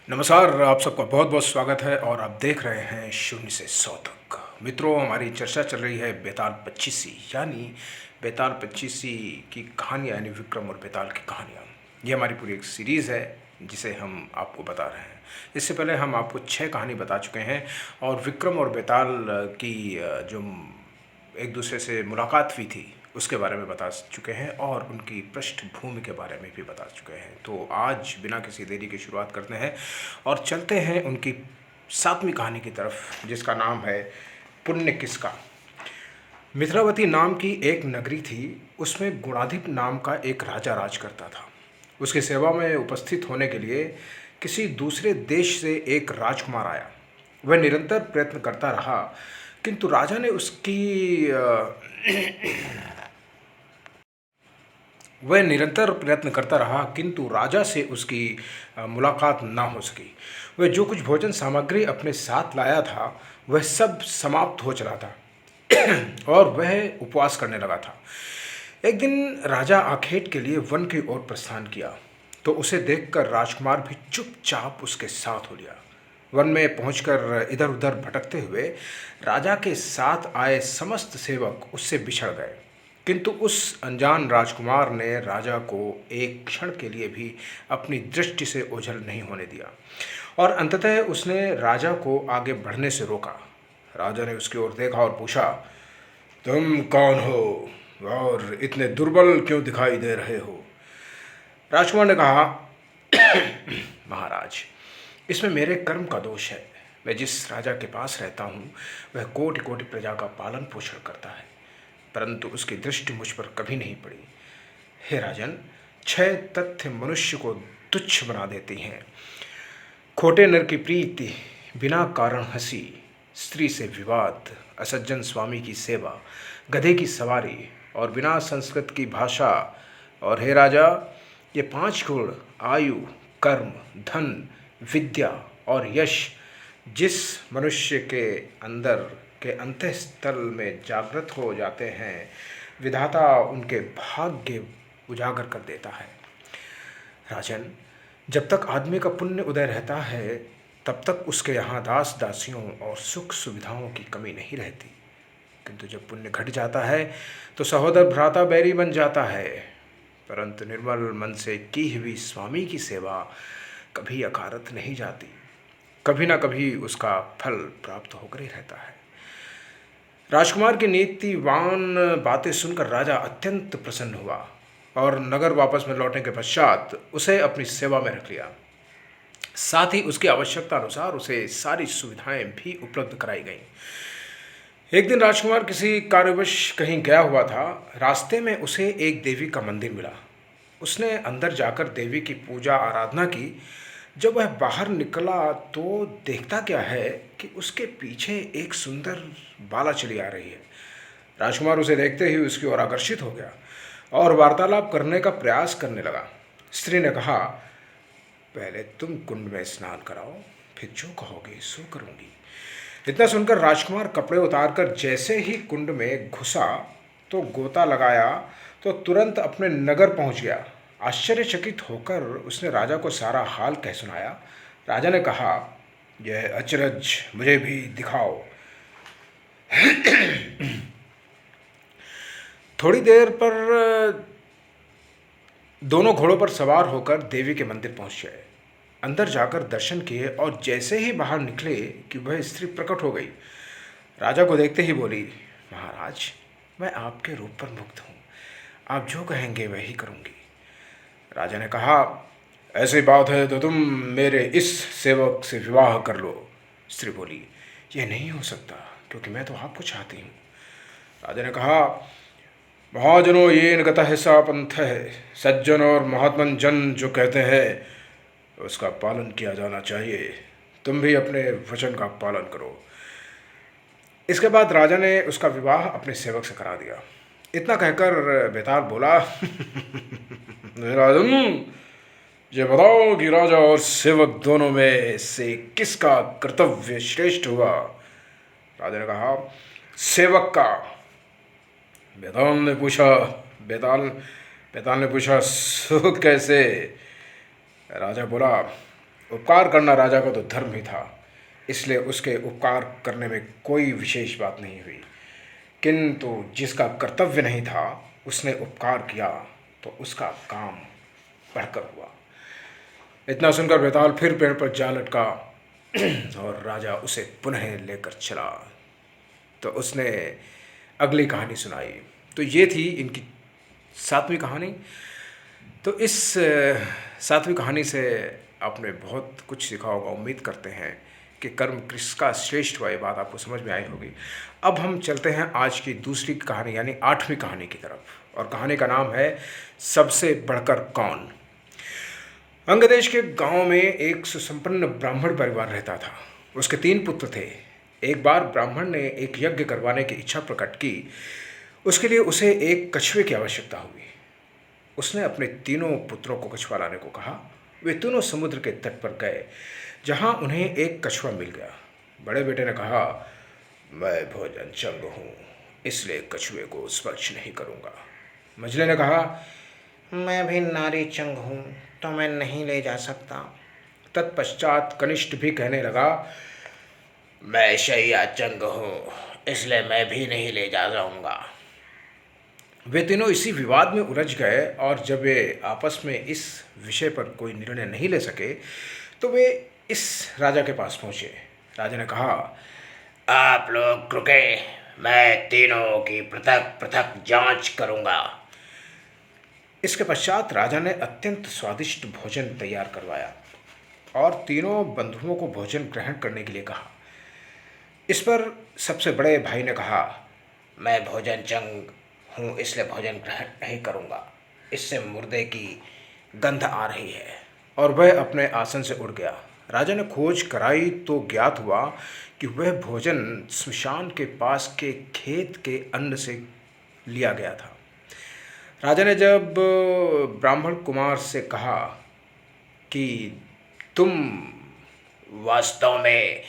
नमस्कार, आप सबका बहुत बहुत स्वागत है और आप देख रहे हैं शून्य से सौ तक। मित्रों, हमारी चर्चा चल रही है बेताल पच्चीसी यानी बेताल पच्चीसी की कहानियाँ यानी विक्रम और बेताल की कहानियाँ। ये हमारी पूरी एक सीरीज़ है जिसे हम आपको बता रहे हैं। इससे पहले हम आपको 6 कहानी बता चुके हैं और विक्रम और बेताल की जो एक दूसरे से मुलाकात हुई थी उसके बारे में बता चुके हैं और उनकी पृष्ठभूमि के बारे में भी बता चुके हैं। तो आज बिना किसी देरी की शुरुआत करते हैं और चलते हैं उनकी 7वीं कहानी की तरफ, जिसका नाम है पुण्य किसका। मिथिलावती नाम की एक नगरी थी। उसमें गुणाधिप नाम का एक राजा राज करता था। उसकी सेवा में उपस्थित होने के लिए किसी दूसरे देश से एक राजकुमार आया। वह निरंतर प्रयत्न करता रहा, किंतु राजा ने उसकी वह निरंतर प्रयत्न करता रहा किंतु राजा से उसकी मुलाकात ना हो सकी। वह जो कुछ भोजन सामग्री अपने साथ लाया था वह सब समाप्त हो चला था और वह उपवास करने लगा था। एक दिन राजा आखेट के लिए वन की ओर प्रस्थान किया तो उसे देखकर राजकुमार भी चुपचाप उसके साथ हो लिया। वन में पहुंचकर इधर उधर भटकते हुए राजा के साथ आए समस्त सेवक उससे बिछड़ गए, किंतु उस अनजान राजकुमार ने राजा को एक क्षण के लिए भी अपनी दृष्टि से ओझल नहीं होने दिया और अंततः उसने राजा को आगे बढ़ने से रोका। राजा ने उसकी ओर देखा और पूछा, तुम कौन हो और इतने दुर्बल क्यों दिखाई दे रहे हो? राजकुमार ने कहा, महाराज, इसमें मेरे कर्म का दोष है। मैं जिस राजा के पास रहता हूँ वह कोटि कोटि प्रजा का पालन पोषण करता है, परंतु उसकी दृष्टि मुझ पर कभी नहीं पड़ी। हे राजन, 6 तथ्य मनुष्य को तुच्छ बना देती हैं। खोटे नर की प्रीति, बिना कारण हंसी, स्त्री से विवाद, असज्जन स्वामी की सेवा, गधे की सवारी और बिना संस्कृत की भाषा। और हे राजा, ये 5 गुण आयु, कर्म, धन, विद्या और यश जिस मनुष्य के अंदर के अंतःस्थल में जागृत हो जाते हैं, विधाता उनके भाग्य उजागर कर देता है। राजन, जब तक आदमी का पुण्य उदय रहता है तब तक उसके यहाँ दास दासियों और सुख सुविधाओं की कमी नहीं रहती, किंतु जब पुण्य घट जाता है तो सहोदर भ्राता बैरी बन जाता है। परंतु निर्मल मन से की हुई स्वामी की सेवा कभी अकारत नहीं जाती, कभी ना कभी उसका फल प्राप्त होकर ही रहता है। राजकुमार की नीतिवान बातें सुनकर राजा अत्यंत प्रसन्न हुआ और नगर वापस में लौटने के पश्चात उसे अपनी सेवा में रख लिया। साथ ही उसकी आवश्यकता अनुसार उसे सारी सुविधाएं भी उपलब्ध कराई गईं। एक दिन राजकुमार किसी कार्यवश कहीं गया हुआ था। रास्ते में उसे एक देवी का मंदिर मिला। उसने अंदर जाकर देवी की पूजा आराधना की। जब वह बाहर निकला तो देखता क्या है कि उसके पीछे एक सुंदर बाला चली आ रही है। राजकुमार उसे देखते ही उसकी ओर आकर्षित हो गया और वार्तालाप करने का प्रयास करने लगा। स्त्री ने कहा, पहले तुम कुंड में स्नान कराओ, फिर जो कहोगे सो करूंगी। इतना सुनकर राजकुमार कपड़े उतारकर जैसे ही कुंड में घुसा तो गोता लगाया तो तुरंत अपने नगर पहुंच गया। आश्चर्यचकित होकर उसने राजा को सारा हाल कह सुनाया। राजा ने कहा, यह अचरज मुझे भी दिखाओ। थोड़ी देर पर दोनों घोड़ों पर सवार होकर देवी के मंदिर पहुंच गए। अंदर जाकर दर्शन किए और जैसे ही बाहर निकले कि वह स्त्री प्रकट हो गई। राजा को देखते ही बोली, महाराज, मैं आपके रूप पर मुग्ध हूँ, आप जो कहेंगे वही करूँगी। राजा ने कहा, ऐसी बात है तो तुम मेरे इस सेवक से विवाह कर लो। स्त्री बोली, यह नहीं हो सकता क्योंकि मैं तो आपको चाहती हूँ। राजा ने कहा, महाजनों येन गतः सा पंथः, सज्जन और महात्मन जन जो कहते हैं उसका पालन किया जाना चाहिए। तुम भी अपने वचन का पालन करो। इसके बाद राजा ने उसका विवाह अपने सेवक से करा दिया। इतना कहकर बेताल बोला, राजन, ये बताओ कि राजा और सेवक दोनों में से किसका कर्तव्य श्रेष्ठ हुआ? राजा ने कहा, सेवक का। बेताल ने पूछा बेताल बेताल ने पूछा, सो कैसे? राजा बोला, उपकार करना राजा का तो धर्म ही था, इसलिए उसके उपकार करने में कोई विशेष बात नहीं हुई। किंतु जिसका कर्तव्य नहीं था उसने उपकार किया तो उसका काम बढ़कर हुआ। इतना सुनकर बेताल फिर पेड़ पर जा लटका और राजा उसे पुनः लेकर चला। तो उसने अगली कहानी सुनाई। तो ये थी इनकी 7वीं कहानी। तो इस 7वीं कहानी से आपने बहुत कुछ सीखा होगा। उम्मीद करते हैं कि कर्म किसका श्रेष्ठ हुआ, ये बात आपको समझ में आई होगी। अब हम चलते हैं आज की दूसरी कहानी यानी 8वीं कहानी की तरफ, और कहानी का नाम है सबसे बढ़कर कौन। अंगदेश के गांव में एक सुसंपन्न ब्राह्मण परिवार रहता था। उसके 3 पुत्र थे। एक बार ब्राह्मण ने एक यज्ञ करवाने की इच्छा प्रकट की। उसके लिए उसे एक कछुए की आवश्यकता हुई। उसने अपने तीनों पुत्रों को कछुआ लाने को कहा। वे तीनों समुद्र के तट पर गए, जहां उन्हें एक कछुआ मिल गया। बड़े बेटे ने कहा, मैं भोजन चंग हूँ, इसलिए कछुए को स्पर्श नहीं करूँगा। मझले ने कहा, मैं भी नारी चंग हूँ, तो मैं नहीं ले जा सकता। तत्पश्चात कनिष्ठ भी कहने लगा, मैं शैया चंग हूँ, इसलिए मैं भी नहीं ले जा जाऊँगा। वे तीनों इसी विवाद में उलझ गए, और जब वे आपस में इस विषय पर कोई निर्णय नहीं ले सके तो वे इस राजा के पास पहुँचे। राजा ने कहा, आप लोग रुके, मैं तीनों की पृथक पृथक जांच करूँगा। इसके पश्चात राजा ने अत्यंत स्वादिष्ट भोजन तैयार करवाया और तीनों बंधुओं को भोजन ग्रहण करने के लिए कहा। इस पर सबसे बड़े भाई ने कहा, मैं भोजन चंग हूँ, इसलिए भोजन ग्रहण नहीं करूँगा, इससे मुर्दे की गंध आ रही है। और वह अपने आसन से उठ गया। राजा ने खोज कराई तो ज्ञात हुआ कि वह भोजन स्मशान के पास के खेत के अन्न से लिया गया था। राजा ने जब ब्राह्मण कुमार से कहा कि तुम वास्तव में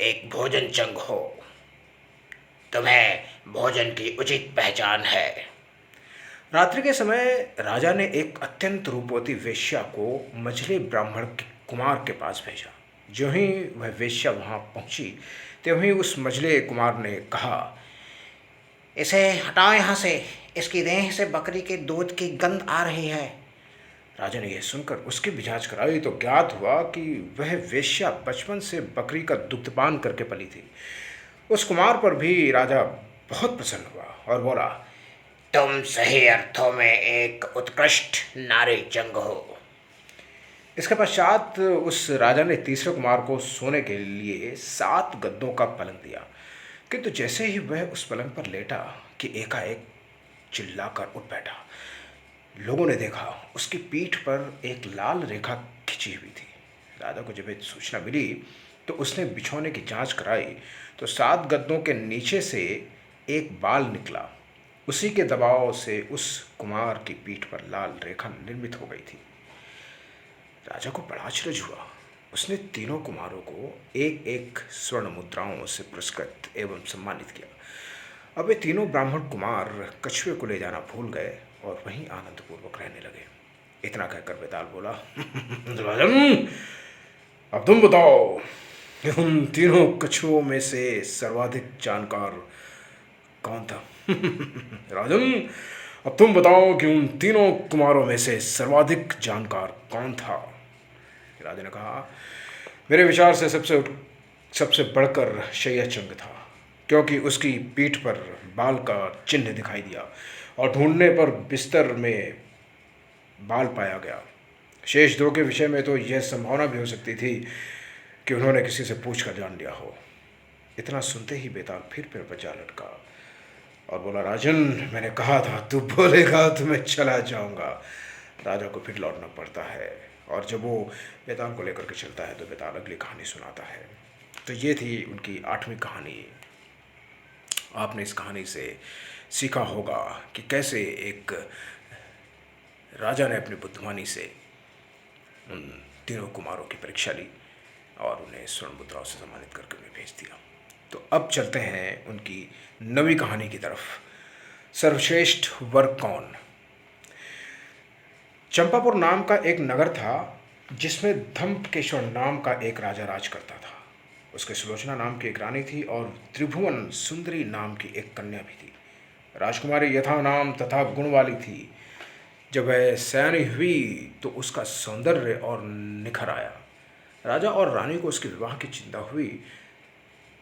एक भोजन चंग हो, तुम्हें भोजन की उचित पहचान है। रात्रि के समय राजा ने एक अत्यंत रूपवती वेश्या को मझले ब्राह्मण कुमार के पास भेजा। जो ही वह वेश्या वहाँ पहुँची, त्यों ही उस मझले कुमार ने कहा, इसे हटाओ यहाँ से, इसकी देह से बकरी के दूध की गंध आ रही है। राजा ने यह सुनकर उसकी भी जांच कराई तो ज्ञात हुआ कि वह वेश्या बचपन से बकरी का दुग्धपान करके पली थी। उस कुमार पर भी राजा बहुत प्रसन्न हुआ और बोला, तुम सही अर्थों में एक उत्कृष्ट नारी चंग हो। इसके पश्चात उस राजा ने तीसरे कुमार को सोने के लिए 7 गद्दों का पलंग दिया। किंतु जैसे ही वह उस पलंग पर लेटा कि एकाएक चिल्लाकर उठ बैठा। लोगों ने देखा उसकी पीठ पर एक लाल रेखा खिंची हुई थी। राजा को जब ये सूचना मिली तो उसने बिछौने की जांच कराई तो 7 गद्दों के नीचे से एक बाल निकला। उसी के दबाव से उस कुमार की पीठ पर लाल रेखा निर्मित हो गई थी। राजा को बड़ा आश्चर्य हुआ। उसने तीनों कुमारों को एक एक स्वर्ण मुद्राओं से पुरस्कृत एवं सम्मानित किया। अब वे तीनों ब्राह्मण कुमार कछुए को ले जाना भूल गए और वहीं आनंदपूर्वक रहने लगे। इतना कहकर बेताल बोला, राजन, अब तुम बताओ कि उन तीनों कछुओं में से सर्वाधिक जानकार कौन था? राजन, अब तुम बताओ कि उन तीनों कुमारों में से सर्वाधिक जानकार कौन था? राजा ने कहा, मेरे विचार से सबसे बढ़कर शैय्याचंग था, क्योंकि उसकी पीठ पर बाल का चिन्ह दिखाई दिया और ढूंढने पर बिस्तर में बाल पाया गया। शेष 2 के विषय में तो यह संभावना भी हो सकती थी कि उन्होंने किसी से पूछ कर जान लिया हो। इतना सुनते ही बेताल फिर पेड़ पर जा लटका और बोला, राजन, मैंने कहा था तू बोलेगा तो मैं चला जाऊंगा। राजा को फिर लौटना पड़ता है और जब वो बेताल को लेकर के चलता है तो बेताल अगली कहानी सुनाता है। तो ये थी उनकी 8वीं कहानी। आपने इस कहानी से सीखा होगा कि कैसे एक राजा ने अपनी बुद्धिमानी से उन तीनों कुमारों की परीक्षा ली और उन्हें स्वर्ण मुद्राओं से सम्मानित करके उन्हें भेज दिया। तो अब चलते हैं उनकी 9वीं कहानी की तरफ, सर्वश्रेष्ठ वर कौन। चंपापुर नाम का एक नगर था जिसमें धम्मकेश्वर नाम का एक राजा राज करता था। उसके सुलोचना नाम की एक रानी थी और त्रिभुवन सुंदरी नाम की एक कन्या भी थी। राजकुमारी यथा नाम तथा गुण वाली थी। जब वह सयानी हुई तो उसका सौंदर्य और निखर आया। राजा और रानी को उसके विवाह की चिंता हुई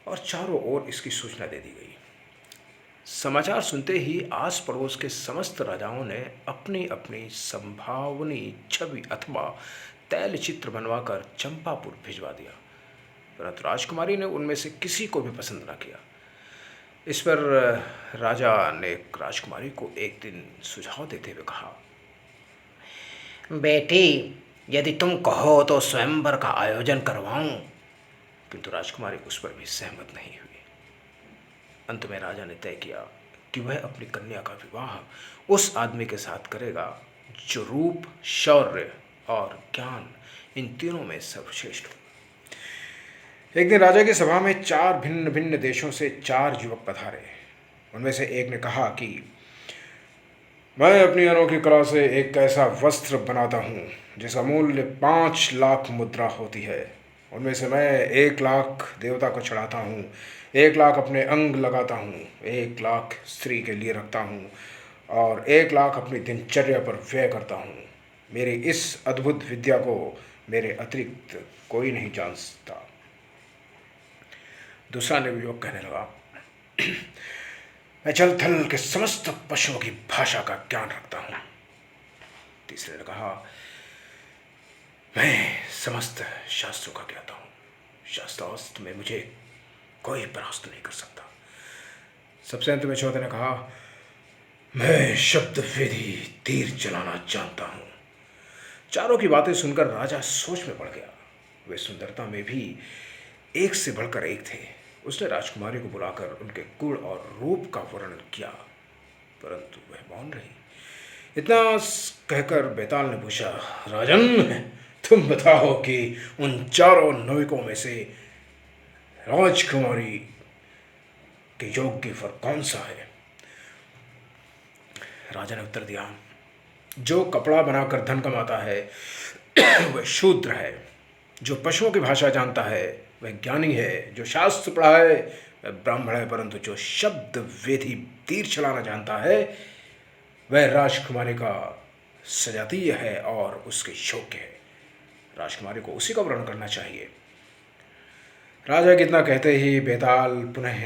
और चारों ओर इसकी सूचना दे दी गई। समाचार सुनते ही आस पड़ोस के समस्त राजाओं ने अपनी अपनी संभावनी छवि अथवा तैल चित्र बनवाकर चंपापुर भिजवा दिया, परंतु राजकुमारी ने उनमें से किसी को भी पसंद न किया। इस पर राजा ने राजकुमारी को एक दिन सुझाव देते हुए कहा, बेटी, यदि तुम कहो तो स्वयंवर का आयोजन करवाऊं। किंतु राजकुमारी उस पर भी सहमत नहीं हुई। अंत में राजा ने तय किया कि वह अपनी कन्या का विवाह उस आदमी के साथ करेगा जो रूप, शौर्य और ज्ञान इन तीनों में सर्वश्रेष्ठ हो। एक दिन राजा की सभा में 4 भिन्न भिन्न देशों से 4 युवक पधारे। उनमें से एक ने कहा कि मैं अपनी अनोखी कला से एक ऐसा वस्त्र बनाता हूँ जिसका मूल्य 5 लाख मुद्रा होती है। उनमें से मैं 1 लाख देवता को चढ़ाता हूँ, 1 लाख अपने अंग लगाता हूँ, 1 लाख स्त्री के लिए रखता हूँ और 1 लाख अपनी दिनचर्या पर व्यय करता हूँ। मेरी इस अद्भुत विद्या को मेरे अतिरिक्त कोई नहीं जान सकता। दूसरा युवक कहने लगा, मैं जल थल के समस्त पशुओं की भाषा का ज्ञान रखता हूँ। तीसरे ने कहा, मैं समस्त शास्त्रों का ज्ञाता हूँ, शास्त्रास्त्र में मुझे कोई परास्त नहीं कर सकता। सबसे अंत में चौथे ने कहा, मैं शब्द वेदी तीर चलाना जानता हूँ। चारों की बातें सुनकर राजा सोच में पड़ गया। वे सुंदरता में भी एक से बढ़कर एक थे। उसने राजकुमारी को बुलाकर उनके गुण और रूप का वर्णन किया, परंतु वह मौन रही। इतना कहकर बेताल ने पूछा, राजन, तुम बताओ कि उन चारों नविकों में से राजकुमारी के योग्य वर कौन सा है? राजा ने उत्तर दिया, जो कपड़ा बनाकर धन कमाता है वह शूद्र है, जो पशुओं की भाषा जानता है वह ज्ञानी है, जो शास्त्र पढ़ा है वह ब्राह्मण है, परंतु जो शब्द वेदी तीर चलाना जानता है वह राजकुमारी का सजातीय है और उसके योग्य है। राजकुमारी को उसी का वर्णन करना चाहिए। राजा के इतना कहते ही बेताल पुनः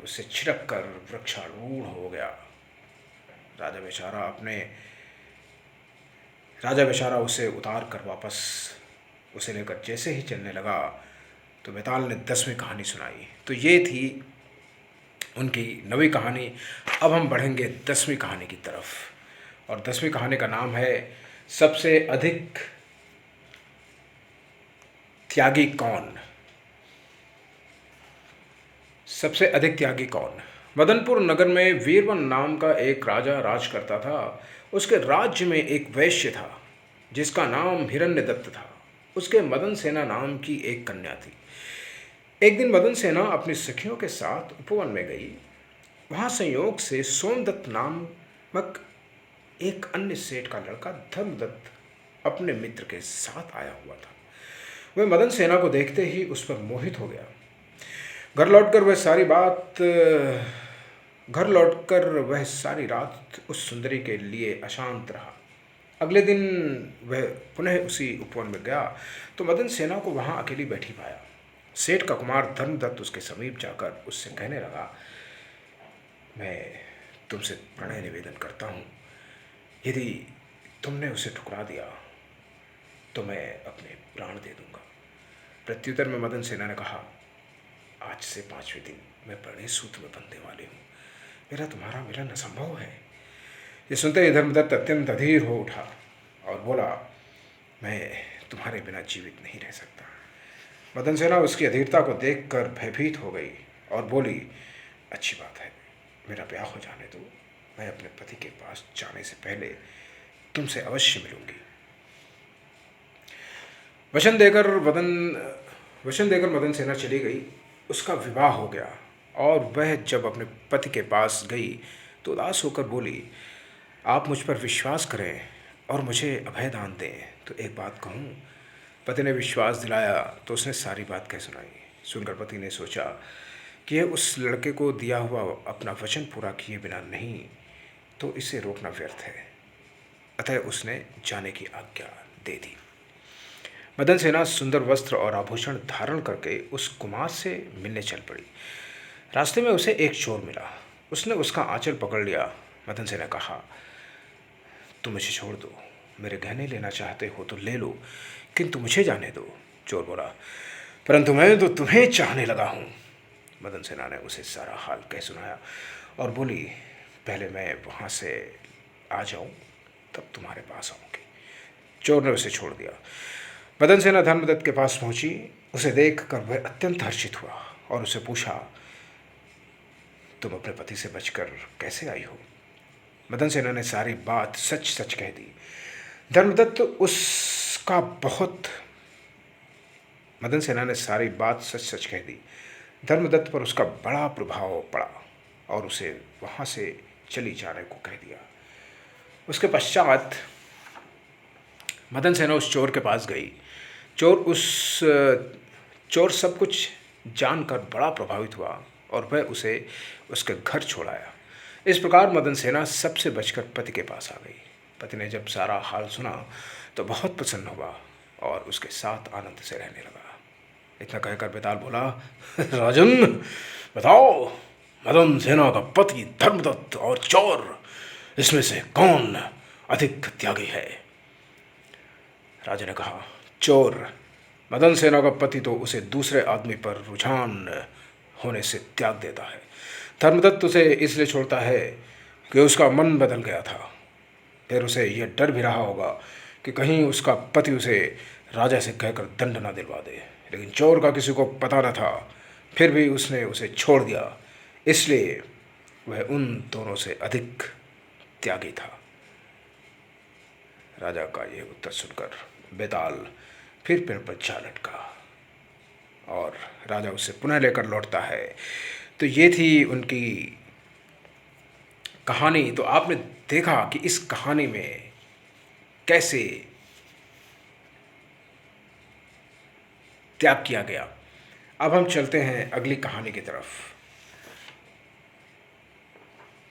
उसे छिड़क कर वृक्षारूढ़ हो गया। राजा बेचारा उसे उतार कर वापस उसे लेकर जैसे ही चलने लगा तो बेताल ने 10वीं कहानी सुनाई। तो ये थी उनकी 9वीं कहानी। अब हम बढ़ेंगे 10वीं कहानी की तरफ और 10वीं कहानी का नाम है सबसे अधिक त्यागी कौन। सबसे अधिक त्यागी कौन? मदनपुर नगर में वीरवन नाम का एक राजा राज करता था। उसके राज्य में एक वैश्य था जिसका नाम हिरण्यदत्त था। उसके मदन सेना नाम की एक कन्या थी। एक दिन मदन सेना अपनी सखियों के साथ उपवन में गई। वहाँ संयोग से सोमदत्त नामक एक अन्य सेठ का लड़का धर्मदत्त अपने मित्र के साथ आया हुआ था। वह मदन सेना को देखते ही उस पर मोहित हो गया। घर लौटकर वह सारी रात उस सुंदरी के लिए अशांत रहा। अगले दिन वह पुनः उसी उपवन में गया तो मदन सेना को वहाँ अकेली बैठी पाया। सेठ का कुमार धर्मदत्त उसके समीप जाकर उससे कहने लगा, मैं तुमसे प्रणय निवेदन करता हूँ, यदि तुमने उसे ठुकरा दिया तो मैं अपने प्राण दे दूंगा। प्रत्युत्तर में मदन सेना ने कहा, आज से 5वें दिन मैं प्रणय सूत्र में बंधने वाली हूँ, मेरा तुम्हारा मिलन असंभव है। ये सुनते ही धर्मदत्त अत्यंत अधीर हो उठा और बोला, मैं तुम्हारे बिना जीवित नहीं रह सकता। मदन सेना उसकी अधीरता को देखकर भयभीत हो गई और बोली, अच्छी बात है, मेरा ब्याह हो जाने दो, मैं अपने पति के पास जाने से पहले तुमसे अवश्य मिलूंगी। वचन देकर मदन सेना चली गई। उसका विवाह हो गया और वह जब अपने पति के पास गई तो उदास होकर बोली, आप मुझ पर विश्वास करें और मुझे अभय दान दें तो एक बात कहूँ, पति ने विश्वास दिलाया तो उसने सारी बात कह सुनाई। सुनकर पति ने सोचा कि यह उस लड़के को दिया हुआ अपना वचन पूरा किए बिना नहीं तो इसे रोकना व्यर्थ है। अतः उसने जाने की आज्ञा दे दी। मदन सेना सुंदर वस्त्र और आभूषण धारण करके उस कुमार से मिलने चल पड़ी। रास्ते में उसे एक चोर मिला। उसने उसका आंचल पकड़ लिया। मदन सेना ने कहा, तुम मुझे छोड़ दो, मेरे गहने लेना चाहते हो तो ले लो, किंतु मुझे जाने दो। चोर बोला, परंतु मैं तो तुम्हें चाहने लगा हूँ। मदन सेना ने उसे सारा हाल कह सुनाया और बोली, पहले मैं वहाँ से आ जाऊँ तब तुम्हारे पास आऊँगी। चोर ने उसे छोड़ दिया। मदन सेना धर्मदत्त के पास पहुंची। उसे देखकर वह अत्यंत हर्षित हुआ और उससे पूछा, तुम अपने पति से बचकर कैसे आई हो? मदन सेना ने सारी बात सच सच कह दी। धर्मदत्त उसका बहुत मदन सेना ने सारी बात सच सच कह दी। धर्मदत्त पर उसका बड़ा प्रभाव पड़ा और उसे वहाँ से चली जाने को कह दिया। उसके पश्चात मदन सेना उस चोर के पास गई। चोर सब कुछ जानकर बड़ा प्रभावित हुआ और वह उसे उसके घर छोड़ाया। इस प्रकार मदन सेना सबसे बचकर पति के पास आ गई। पति ने जब सारा हाल सुना तो बहुत प्रसन्न हुआ और उसके साथ आनंद से रहने लगा। इतना कहकर बेताल बोला, राजन बताओ, मदन सेना का पति धर्मदत्त और चोर, इसमें से कौन अधिक त्यागी है? राजा ने कहा, चोर। मदन सेना का पति तो उसे दूसरे आदमी पर रुझान होने से त्याग देता है। धर्मदत्त उसे इसलिए छोड़ता है कि उसका मन बदल गया था। फिर उसे यह डर भी रहा होगा कि कहीं उसका पति उसे राजा से कहकर दंड न दिलवा दे। लेकिन चोर का किसी को पता न था, फिर भी उसने उसे छोड़ दिया, इसलिए वह उन दोनों से अधिक त्यागी था। राजा का यह उत्तर सुनकर बेताल फिर पेड़ पर जा लटका और राजा उसे पुनः लेकर लौटता है। तो ये थी उनकी कहानी। तो आपने देखा कि इस कहानी में कैसे त्याग किया गया। अब हम चलते हैं अगली कहानी की तरफ।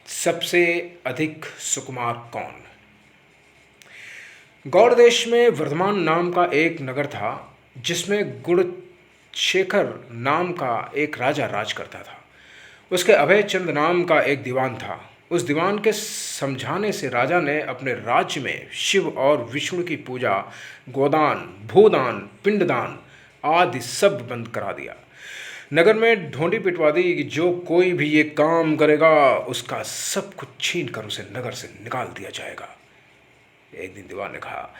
सबसे अधिक सुकुमार कौन? गौड़ देश में वर्धमान नाम का एक नगर था जिसमें गुणशेखर नाम का एक राजा राज करता था। उसके अभय चंद नाम का एक दीवान था। उस दीवान के समझाने से राजा ने अपने राज्य में शिव और विष्णु की पूजा, गोदान, भूदान, पिंडदान आदि सब बंद करा दिया। नगर में ढोंडी पिटवा दी कि जो कोई भी ये काम करेगा उसका सब कुछ छीन कर उसे नगर से निकाल दिया जाएगा। एक दिन दीवान ने कहा,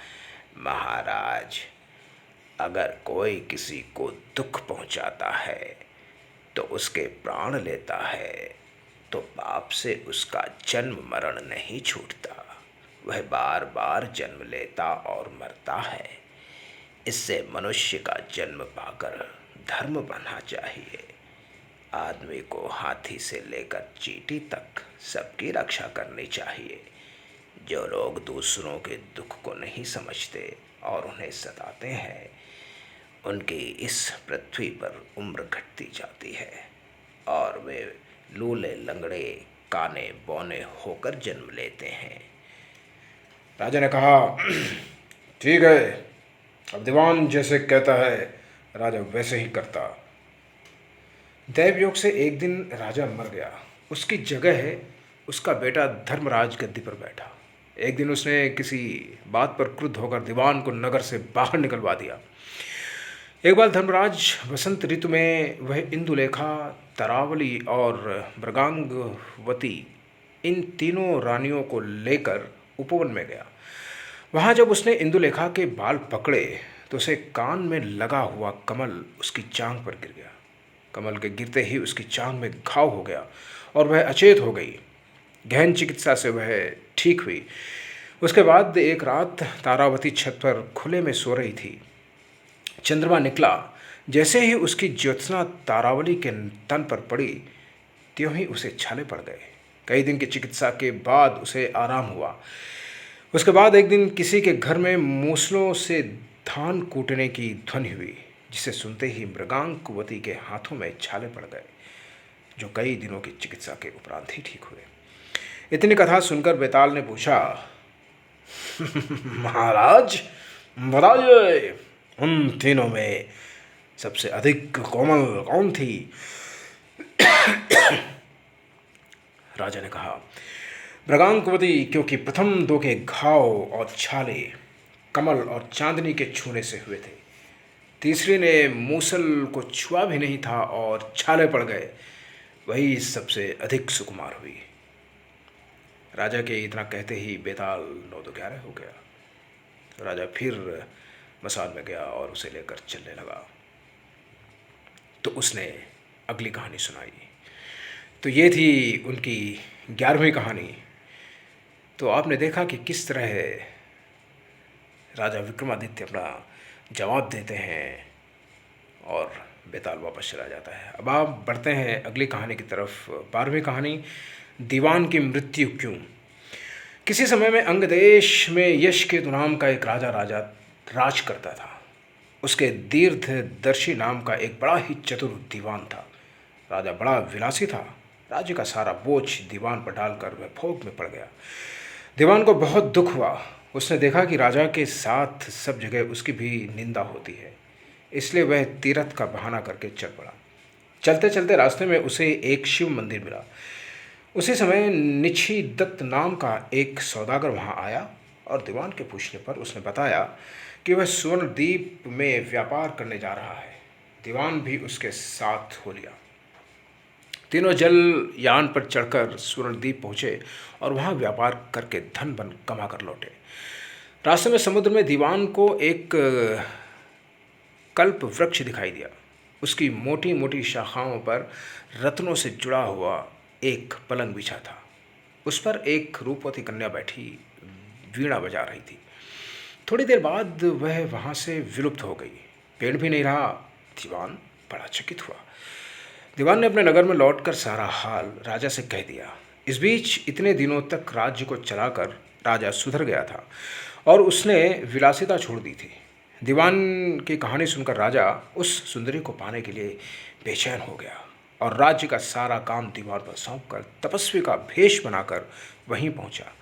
महाराज, अगर कोई किसी को दुख पहुंचाता है तो उसके प्राण लेता है तो पाप से उसका जन्म मरण नहीं छूटता, वह बार बार जन्म लेता और मरता है। इससे मनुष्य का जन्म पाकर धर्म बनना चाहिए। आदमी को हाथी से लेकर चींटी तक सबकी रक्षा करनी चाहिए। जो लोग दूसरों के दुख को नहीं समझते और उन्हें सताते हैं, उनकी इस पृथ्वी पर उम्र घटती जाती है और वे लूले लंगड़े काने बौने होकर जन्म लेते हैं। राजा ने कहा, ठीक है, अब दीवान जैसे कहता है राजा वैसे ही करता। दैवयोग से एक दिन राजा मर गया। उसकी जगह उसका बेटा धर्मराज गद्दी पर बैठा। एक दिन उसने किसी बात पर क्रुद्ध होकर दीवान को नगर से बाहर निकलवा दिया। एक बार धर्मराज वसंत ऋतु में वह इंदुलेखा, तरावली और मृगांगवती इन तीनों रानियों को लेकर उपवन में गया। वहाँ जब उसने इंदुलेखा के बाल पकड़े तो उसे कान में लगा हुआ कमल उसकी जांघ पर गिर गया। कमल के गिरते ही उसकी जांघ में घाव हो गया और वह अचेत हो गई। गहन चिकित्सा से वह ठीक हुई। उसके बाद एक रात तारावती छत पर खुले में सो रही थी। चंद्रमा निकला। जैसे ही उसकी ज्योत्सना तारावली के तन पर पड़ी, त्यों ही उसे छाले पड़ गए। कई दिन की चिकित्सा के बाद उसे आराम हुआ। उसके बाद एक दिन किसी के घर में मूसलों से धान कूटने की ध्वनि हुई, जिसे सुनते ही मृगांकवती के हाथों में छाले पड़ गए, जो कई दिनों की चिकित्सा के उपरांत ही ठीक हुए। इतनी कथा सुनकर बेताल ने पूछा, महाराज बताइए, उन तीनों में सबसे अधिक कोमल कौन थी? राजा ने कहा, मृगांकवती, क्योंकि प्रथम दो के घाव और छाले कमल और चांदनी के छूने से हुए थे। तीसरी ने मूसल को छुआ भी नहीं था और छाले पड़ गए, वही सबसे अधिक सुकुमार हुई। राजा के इतना कहते ही बेताल 9-11 हो गया। राजा फिर मसाल में गया और उसे लेकर चलने लगा। तो उसने अगली कहानी सुनाई। तो ये थी उनकी 11वीं कहानी। तो आपने देखा कि किस तरह राजा विक्रमादित्य अपना जवाब देते हैं और बेताल वापस चला जाता है। अब आप बढ़ते हैं अगली कहानी की तरफ। 12वीं कहानी, दीवान की मृत्यु क्यों। किसी समय में अंग देश में यशकेतु नाम का एक राजा राज करता था। उसके दीर्घदर्शी नाम का एक बड़ा ही चतुर दीवान था। राजा बड़ा विलासी था। राज्य का सारा बोझ दीवान पर डालकर वह भोग में पड़ गया। दीवान को बहुत दुख हुआ। उसने देखा कि राजा के साथ सब जगह उसकी भी निंदा होती है, इसलिए वह तीर्थ का बहाना करके चल पड़ा। चलते चलते रास्ते में उसे एक शिव मंदिर मिला। उसी समय निछि दत्त नाम का एक सौदागर वहाँ आया और दीवान के पूछने पर उसने बताया कि वह स्वर्णद्वीप में व्यापार करने जा रहा है। दीवान भी उसके साथ हो लिया। तीनों जल यान पर चढ़कर स्वर्णद्वीप पहुँचे और वहाँ व्यापार करके धन बन कमा कर लौटे। रास्ते में समुद्र में दीवान को एक कल्प वृक्ष दिखाई दिया। उसकी मोटी मोटी शाखाओं पर रत्नों से जुड़ा हुआ एक पलंग बिछा था। उस पर एक रूपवती कन्या बैठी वीणा बजा रही थी। थोड़ी देर बाद वह वहाँ से विलुप्त हो गई। पेड़ भी नहीं रहा। दीवान बड़ा चकित हुआ। दीवान ने अपने नगर में लौटकर सारा हाल राजा से कह दिया। इस बीच इतने दिनों तक राज्य को चलाकर राजा सुधर गया था और उसने विलासिता छोड़ दी थी। दीवान की कहानी सुनकर राजा उस सुंदरी को पाने के लिए बेचैन हो गया और राज्य का सारा काम दीवान पर सौंपकर तपस्वी का भेष बनाकर वहीं पहुंचा।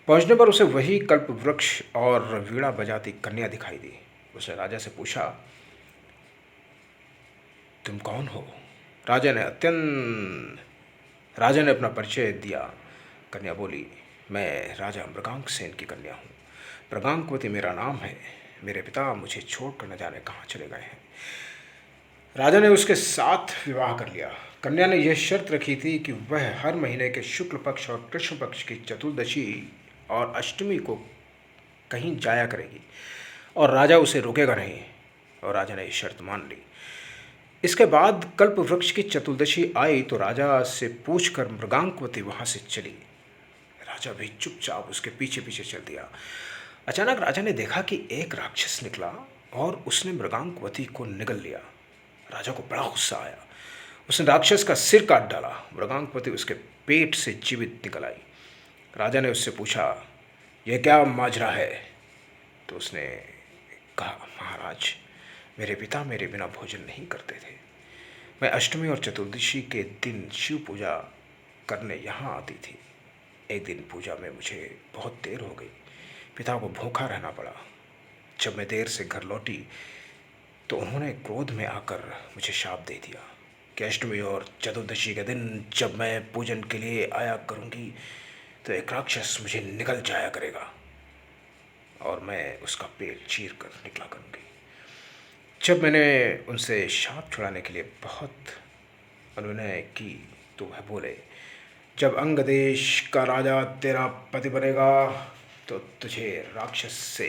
पहुंचने पर उसे वही कल्प वृक्ष और वीणा बजाती कन्या दिखाई दी। उसने राजा से पूछा, तुम कौन हो? राजा ने अपना परिचय दिया। कन्या बोली, मैं राजा मृगांकसेन की कन्या हूँ। मृगांकवती मेरा नाम है। मेरे पिता मुझे छोड़कर न जाने कहाँ चले गए हैं। राजा ने उसके साथ विवाह कर लिया। कन्या ने यह शर्त रखी थी कि वह हर महीने के शुक्ल पक्ष और कृष्ण पक्ष की चतुर्दशी और अष्टमी को कहीं जाया करेगी और राजा उसे रोकेगा नहीं, और राजा ने यह शर्त मान ली। इसके बाद कल्प वृक्ष की चतुर्दशी आई तो राजा से पूछकर मृगांकवती वहाँ से चली। राजा भी चुपचाप उसके पीछे पीछे चल दिया। अचानक राजा ने देखा कि एक राक्षस निकला और उसने मृगांकवती को निगल लिया। राजा को बड़ा गुस्सा आया। उसने राक्षस का सिर काट डाला। मृगांकवती उसके पेट से जीवित निकल आई। राजा ने उससे पूछा, यह क्या माजरा है? तो उसने कहा, महाराज, मेरे पिता मेरे बिना भोजन नहीं करते थे। मैं अष्टमी और चतुर्दशी के दिन शिव पूजा करने यहाँ आती थी। एक दिन पूजा में मुझे बहुत देर हो गई। पिता को भूखा रहना पड़ा। जब मैं देर से घर लौटी तो उन्होंने क्रोध में आकर मुझे शाप दे दिया कि अष्टमी और चतुर्दशी के दिन जब मैं पूजन के लिए आया करूँगी तो एक राक्षस मुझे निगल जाया करेगा और मैं उसका पेट चीर कर निकला करूँगी। जब मैंने उनसे शाप छुड़ाने के लिए बहुत अनुनय की तो वह बोले, जब अंग देश का राजा तेरा पति बनेगा तो तुझे राक्षस से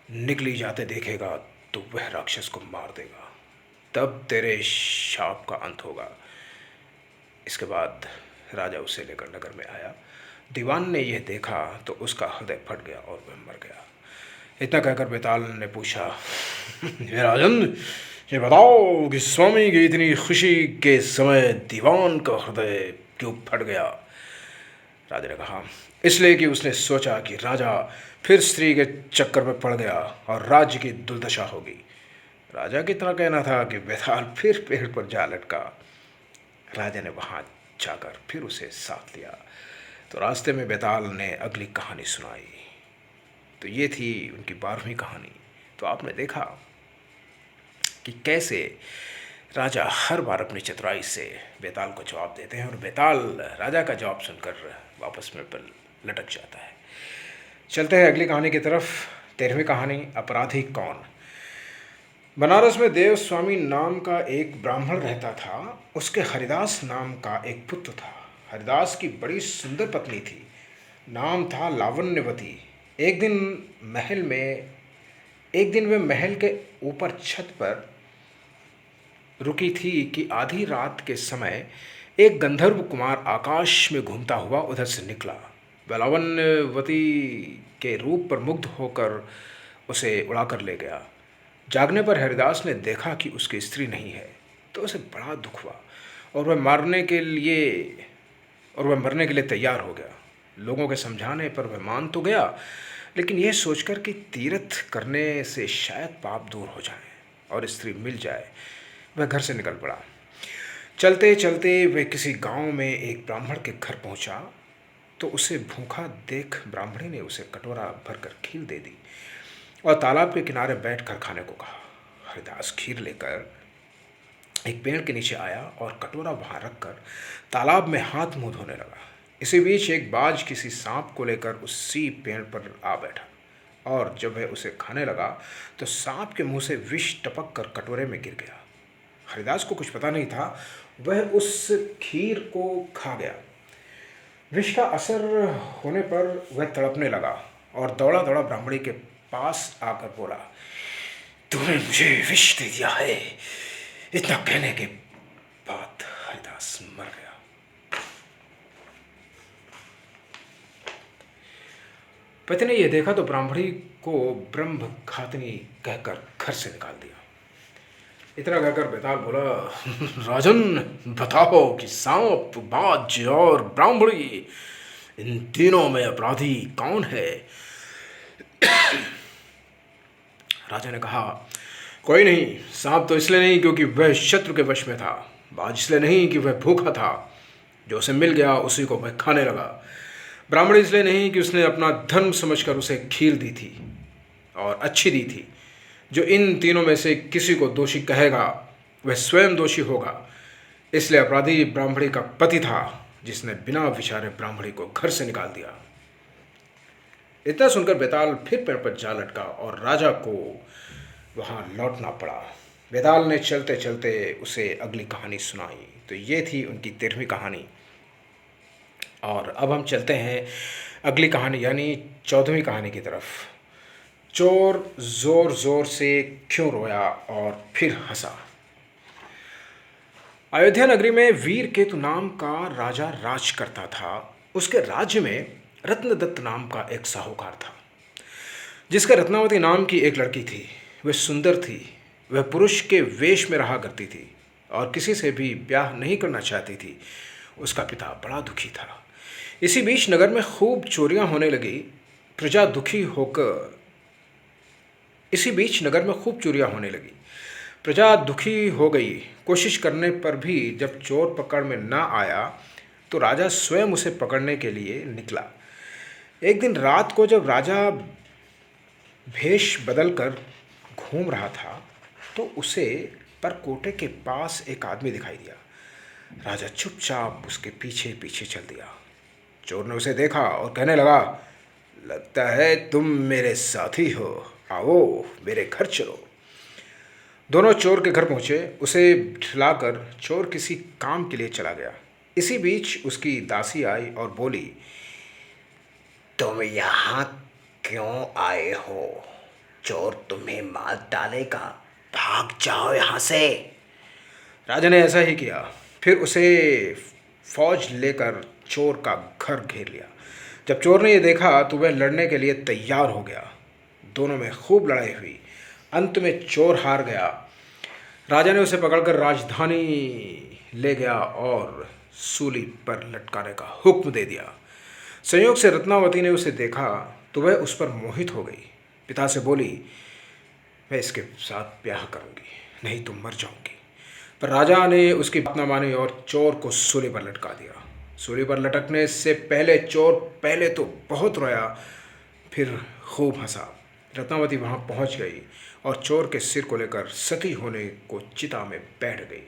निकली जाते देखेगा तो वह राक्षस को मार देगा, तब तेरे शाप का अंत होगा। इसके बाद राजा उसे लेकर नगर में आया। दीवान ने यह देखा तो उसका हृदय फट गया और वह मर गया। इतना कहकर बेताल ने पूछा, हे राजन, ये बताओ कि स्वामी की इतनी खुशी के समय दीवान का हृदय क्यों फट गया? राजा ने कहा, इसलिए कि उसने सोचा कि राजा फिर स्त्री के चक्कर में पड़ गया और राज्य की दुर्दशा होगी। राजा की इतना कहना था कि बेताल फिर पेड़ पर जा लटका। राजा ने वहाँ जाकर फिर उसे साथ लिया। तो रास्ते में बेताल ने अगली कहानी सुनाई। तो ये थी उनकी 12वीं कहानी। तो आपने देखा कि कैसे राजा हर बार अपनी चतुराई से बेताल को जवाब देते हैं और बेताल राजा का जवाब सुनकर वापस में पर लटक जाता है। चलते हैं अगली कहानी की तरफ। 13वीं कहानी, अपराधी कौन। बनारस में देव स्वामी नाम का एक ब्राह्मण रहता था। उसके हरिदास नाम का एक पुत्र था। हरिदास की बड़ी सुंदर पत्नी थी, नाम था लावण्यवती। एक दिन वे महल के ऊपर छत पर रुकी थी कि आधी रात के समय एक गंधर्व कुमार आकाश में घूमता हुआ उधर से निकला। वह लावण्यवती के रूप पर मुग्ध होकर उसे उड़ाकर ले गया। जागने पर हरिदास ने देखा कि उसकी स्त्री नहीं है, तो उसे बड़ा दुख हुआ और वह मरने के लिए तैयार हो गया। लोगों के समझाने पर वह मान तो गया, लेकिन यह सोचकर कि तीर्थ करने से शायद पाप दूर हो जाए और स्त्री मिल जाए, वह घर से निकल पड़ा। चलते चलते वह किसी गांव में एक ब्राह्मण के घर पहुंचा। तो उसे भूखा देख ब्राह्मणी ने उसे कटोरा भरकर खीर दे दी और तालाब के किनारे बैठकर खाने को कहा। हरिदास खीर लेकर एक पेड़ के नीचे आया और कटोरा वहां रखकर तालाब में हाथ मुंह धोने लगा। इसी बीच एक बाज किसी सांप को लेकर उसी पेड़ पर आ बैठा और जब वह उसे खाने लगा तो सांप के मुंह से विष टपक कर कटोरे में गिर गया। हरिदास को कुछ पता नहीं था, वह उस खीर को खा गया। विष का असर होने पर वह तड़पने लगा और दौड़ा दौड़ा ब्राह्मणी के पास आकर बोला, तूने मुझे विष दे दिया है। इतना कहने के बाद हरिदास मर गया। पति ने यह देखा तो ब्राह्मणी को ब्रह्म घातनी कहकर घर से निकाल दिया। इतना कहकर बेताल बोला, राजन बताओ कि सांप, बाज और ब्राह्मणी, इन तीनों में अपराधी कौन है। राजा ने कहा, कोई नहीं। सांप तो इसलिए नहीं क्योंकि वह शत्रु के वश में था। बाज इसलिए नहीं कि वह भूखा था, जो उसे मिल गया उसी को वह खाने लगा। ब्राह्मणी इसलिए नहीं कि उसने अपना धर्म समझकर उसे खीर दी थी और अच्छी दी थी। जो इन तीनों में से किसी को दोषी कहेगा वह स्वयं दोषी होगा। इसलिए अपराधी ब्राह्मणी का पति था, जिसने बिना विचारे ब्राह्मणी को घर से निकाल दिया। इतना सुनकर बेताल फिर पेड़ पर जा लटका और राजा को वहां लौटना पड़ा। बेताल ने चलते चलते उसे अगली कहानी सुनाई। तो ये थी उनकी 13वीं कहानी। और अब हम चलते हैं अगली कहानी यानी 14वीं कहानी की तरफ। चोर जोर जोर से क्यों रोया और फिर हंसा। अयोध्या नगरी में वीर केतु नाम का राजा राज करता था। उसके राज्य में रत्नदत्त नाम का एक साहूकार था, जिसका रत्नावती नाम की एक लड़की थी। वह सुंदर थी। वह पुरुष के वेश में रहा करती थी और किसी से भी ब्याह नहीं करना चाहती थी। उसका पिता बड़ा दुखी था। इसी बीच नगर में खूब चोरियां होने लगी। प्रजा दुखी हो गई। कोशिश करने पर भी जब चोर पकड़ में ना आया तो राजा स्वयं उसे पकड़ने के लिए निकला। एक दिन रात को जब राजा भेष बदलकर घूम रहा था तो उसे परकोटे के पास एक आदमी दिखाई दिया। राजा चुपचाप उसके पीछे पीछे चल दिया। चोर ने उसे देखा और कहने लगा, लगता है तुम मेरे साथी हो, आओ मेरे घर चलो। दोनों चोर के घर पहुंचे। उसे ठिलाकर चोर किसी काम के लिए चला गया। इसी बीच उसकी दासी आई और बोली, तुम यहाँ क्यों आए हो? चोर तुम्हें मार डालेगा, भाग जाओ यहाँ से। राजा ने ऐसा ही किया। फिर उसे फौज लेकर चोर का घर घेर लिया। जब चोर ने यह देखा तो वह लड़ने के लिए तैयार हो गया। दोनों में खूब लड़ाई हुई। अंत में चोर हार गया। राजा ने उसे पकड़कर राजधानी ले गया और सूली पर लटकाने का हुक्म दे दिया। संयोग से रत्नावती ने उसे देखा। तो वह उस पर मोहित हो गई। पिता से बोली, मैं इसके साथ ब्याह करूंगी, नहीं तो मर जाऊंगी। पर राजा ने उसकी बात न मानी और चोर को सूली पर लटका दिया। सूली पर लटकने से पहले चोर पहले तो बहुत रोया, फिर खूब हंसा। रत्नावती वहां पहुंच गई और चोर के सिर को लेकर सती होने को चिता में बैठ गई।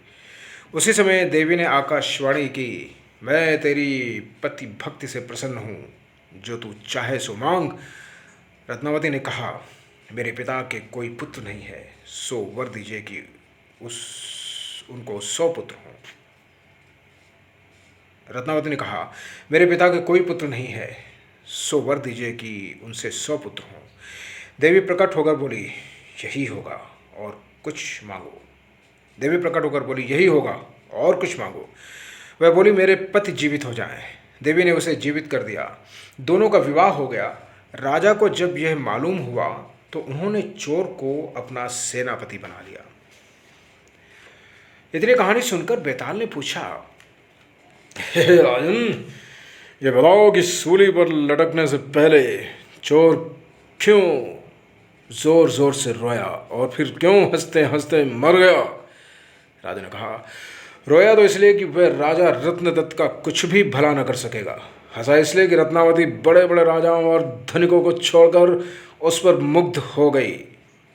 उसी समय देवी ने आकाशवाणी की, मैं तेरी पति भक्ति से प्रसन्न हूँ, जो तू चाहे सो मांग। रत्नावती ने कहा, मेरे पिता के कोई पुत्र नहीं है, सो वर दीजिए कि उनको 100 पुत्र हों। रत्नावती ने कहा, मेरे पिता के कोई पुत्र नहीं है, सो वर दीजिए कि उनसे 100 पुत्र हों। देवी प्रकट होकर बोली, यही होगा और कुछ मांगो। देवी प्रकट होकर बोली, यही होगा और कुछ मांगो। वह बोली, मेरे पति जीवित हो जाएं। देवी ने उसे जीवित कर दिया। दोनों का विवाह हो गया। राजा को जब यह मालूम हुआ तो उन्होंने चोर को अपना सेनापति बना लिया। इतनी कहानी सुनकर बेताल ने पूछा, हे राजन, ये बताओ कि सूली पर लटकने से पहले चोर क्यों जोर जोर से रोया और फिर क्यों हंसते हंसते मर गया? राजा ने कहा, रोया तो इसलिए कि वह राजा रत्नदत्त का कुछ भी भला न कर सकेगा। हंसा इसलिए कि रत्नावती बड़े बड़े राजाओं और धनिकों को छोड़कर उस पर मुग्ध हो गई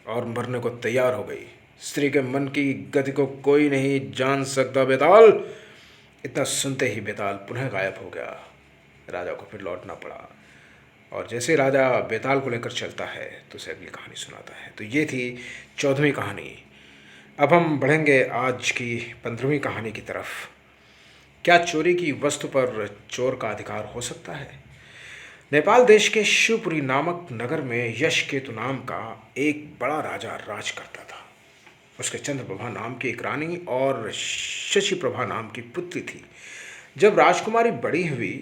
और मरने को तैयार हो गई। स्त्री के मन की गति को कोई नहीं जान सकता बेताल। इतना सुनते ही बेताल पुनः गायब हो गया। राजा को फिर लौटना पड़ा और जैसे राजा बेताल को लेकर चलता है तो उसे अगली कहानी सुनाता है। तो ये थी 14वीं कहानी। अब हम बढ़ेंगे आज की 15वीं कहानी की तरफ। क्या चोरी की वस्तु पर चोर का अधिकार हो सकता है? नेपाल देश के शिवपुरी नामक नगर में यशकेतु नाम का एक बड़ा राजा राज करता था। उसके चंद्रप्रभा नाम की एक रानी और शशिप्रभा नाम की पुत्री थी। जब राजकुमारी बड़ी हुई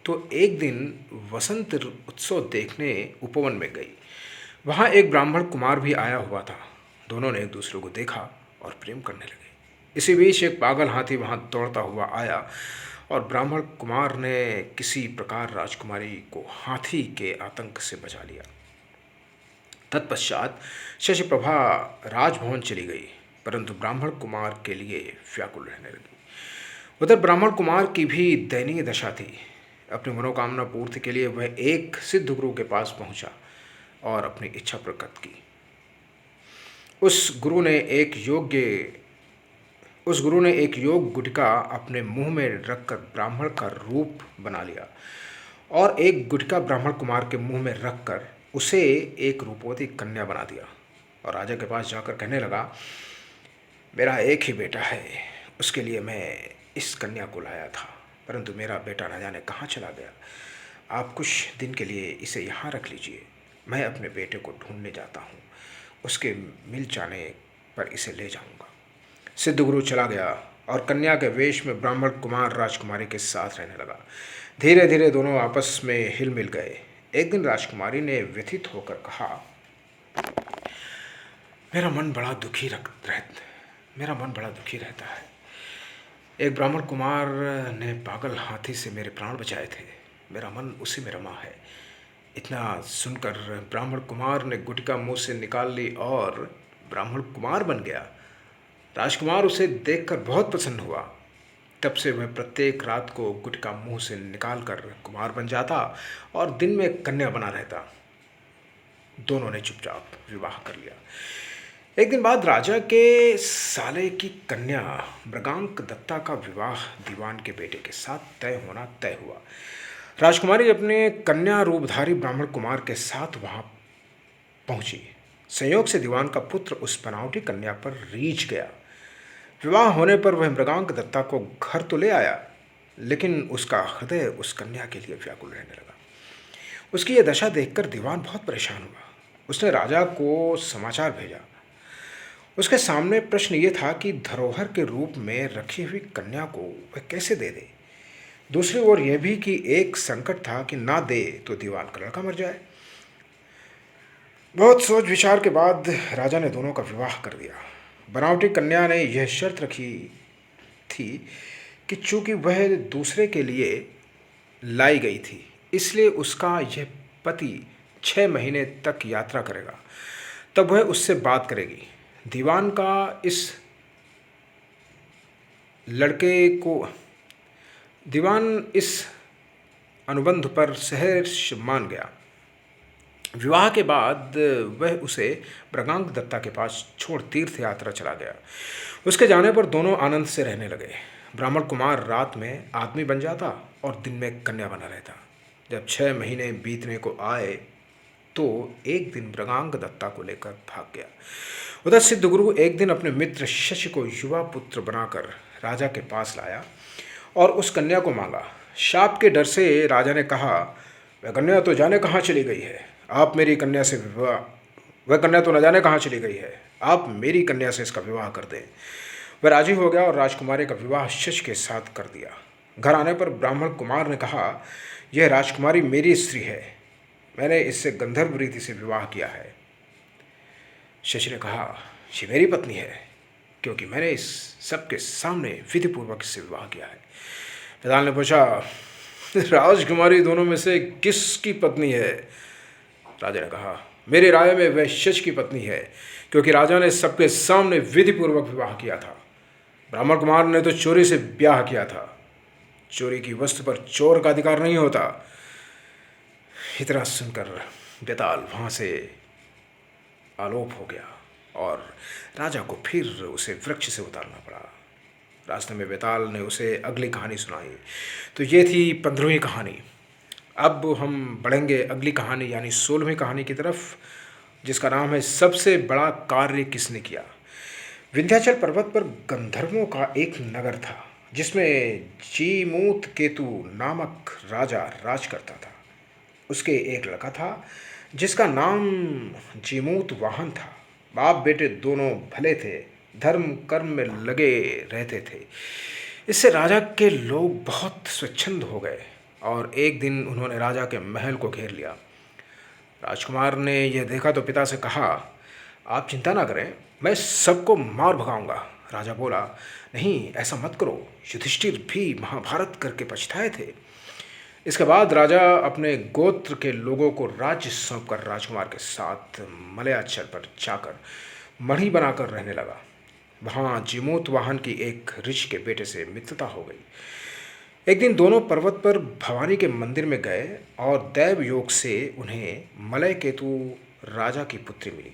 तो एक दिन वसंत उत्सव देखने उपवन में गई। वहाँ एक ब्राह्मण कुमार भी आया हुआ था। दोनों ने एक दूसरे को देखा और प्रेम करने लगे। इसी बीच एक पागल हाथी वहाँ दौड़ता हुआ आया और ब्राह्मण कुमार ने किसी प्रकार राजकुमारी को हाथी के आतंक से बचा लिया। तत्पश्चात शशिप्रभा राजभवन चली गई, परंतु ब्राह्मण कुमार के लिए व्याकुल रहने लगी। उधर ब्राह्मण कुमार की भी दयनीय दशा थी। अपनी मनोकामना पूर्ति के लिए वह एक सिद्ध गुरु के पास पहुंचा और अपनी इच्छा प्रकट की। उस गुरु ने एक योग गुटिका अपने मुंह में रखकर ब्राह्मण का रूप बना लिया और एक गुटिका ब्राह्मण कुमार के मुंह में रखकर उसे एक रूपवती कन्या बना दिया और राजा के पास जाकर कहने लगा, मेरा एक ही बेटा है, उसके लिए मैं इस कन्या को लाया था, परंतु मेरा बेटा न जाने कहाँ चला गया। आप कुछ दिन के लिए इसे यहाँ रख लीजिए, मैं अपने बेटे को ढूंढने जाता हूँ, उसके मिल जाने पर इसे ले जाऊँगा। सिद्ध गुरु चला गया और कन्या के वेश में ब्राह्मण कुमार राजकुमारी के साथ रहने लगा। धीरे धीरे दोनों आपस में हिल मिल गए। एक दिन राजकुमारी ने व्यथित होकर कहा, मेरा मन बड़ा दुखी रहता है। एक ब्राह्मण कुमार ने पागल हाथी से मेरे प्राण बचाए थे, मेरा मन उसी में रमा है। इतना सुनकर ब्राह्मण कुमार ने गुटिका मुंह से निकाल ली और ब्राह्मण कुमार बन गया। राजकुमार उसे देखकर बहुत प्रसन्न हुआ। तब से वह प्रत्येक रात को गुटिका मुंह से निकालकर कुमार बन जाता और दिन में कन्या बना रहता। दोनों ने चुपचाप विवाह कर लिया। एक दिन बाद राजा के साले की कन्या मृगांक दत्ता का विवाह दीवान के बेटे के साथ तय हुआ। राजकुमारी अपने कन्या रूपधारी ब्राह्मण कुमार के साथ वहां पहुंची। संयोग से दीवान का पुत्र उस बनावटी कन्या पर रीझ गया। विवाह होने पर वह मृगांक दत्ता को घर तो ले आया, लेकिन उसका हृदय उस कन्या के लिए व्याकुल रहने लगा। उसकी यह दशा देखकर दीवान बहुत परेशान हुआ। उसने राजा को समाचार भेजा। उसके सामने प्रश्न ये था कि धरोहर के रूप में रखी हुई कन्या को वह कैसे दे दे। दूसरी ओर यह भी कि एक संकट था कि ना दे तो दीवान का लड़का मर जाए। बहुत सोच विचार के बाद राजा ने दोनों का विवाह कर दिया। बनावटी कन्या ने यह शर्त रखी थी कि चूंकि वह दूसरे के लिए लाई गई थी, इसलिए उसका यह पति 6 महीने तक यात्रा करेगा, तब वह उससे बात करेगी। दीवान का इस लड़के को दीवान इस अनुबंध पर सहर्ष मान गया। विवाह के बाद वह उसे मृगांक दत्ता के पास छोड़ तीर्थ यात्रा चला गया। उसके जाने पर दोनों आनंद से रहने लगे। ब्राह्मण कुमार रात में आदमी बन जाता और दिन में कन्या बना रहता। जब 6 महीने बीतने को आए तो एक दिन मृगांक दत्ता को लेकर भाग गया। उधर सिद्धगुरु एक दिन अपने मित्र शशि को युवा पुत्र बनाकर राजा के पास लाया और उस कन्या को मांगा। शाप के डर से राजा ने कहा, वह कन्या तो जाने कहाँ चली गई है, आप मेरी कन्या से विवाह वह कन्या तो न जाने कहाँ चली गई है, आप मेरी कन्या से इसका विवाह कर दें। वह राजी हो गया और राजकुमारी का विवाह शशि के साथ कर दिया। घर आने पर ब्राह्मण कुमार ने कहा, यह राजकुमारी मेरी स्त्री है, मैंने इससे गंधर्व रीति से विवाह किया है। शशि ने कहा, ये मेरी पत्नी है, क्योंकि मैंने इस सबके सामने विधिपूर्वक इससे विवाह किया है। वेताल ने पूछा, राजकुमारी दोनों में से किसकी पत्नी है? राजा ने कहा, मेरी राय में वह शशि की पत्नी है, क्योंकि राजा ने सबके सामने विधिपूर्वक विवाह किया था। ब्राह्मण कुमार ने तो चोरी से ब्याह किया था। चोरी की वस्तु पर चोर का अधिकार नहीं होता। इतना सुनकर बेताल वहाँ से आलोप हो गया और राजा को फिर उसे वृक्ष से उतारना पड़ा। रास्ते में बेताल ने उसे अगली कहानी सुनाई। तो ये थी 15वीं कहानी। अब हम बढ़ेंगे अगली कहानी यानी 16वीं कहानी की तरफ, जिसका नाम है सबसे बड़ा कार्य किसने किया। विंध्याचल पर्वत पर गंधर्वों का एक नगर था, जिसमें जीमूत केतु नामक राजा राज करता था। उसके एक लड़का था जिसका नाम जीमूत वाहन था। बाप बेटे दोनों भले थे, धर्म कर्म में लगे रहते थे। इससे राजा के लोग बहुत स्वच्छंद हो गए और एक दिन उन्होंने राजा के महल को घेर लिया। राजकुमार ने यह देखा तो पिता से कहा, आप चिंता ना करें, मैं सबको मार भगाऊंगा। राजा बोला, नहीं ऐसा मत करो, युधिष्ठिर भी महाभारत करके पछताए थे। इसके बाद राजा अपने गोत्र के लोगों को राज्य सौंपकर राजकुमार के साथ मलयाचल पर जाकर मढ़ी बनाकर रहने लगा। वहाँ जीमूत वाहन की एक ऋषि के बेटे से मित्रता हो गई। एक दिन दोनों पर्वत पर भवानी के मंदिर में गए और दैव योग से उन्हें मलय केतु राजा की पुत्री मिली।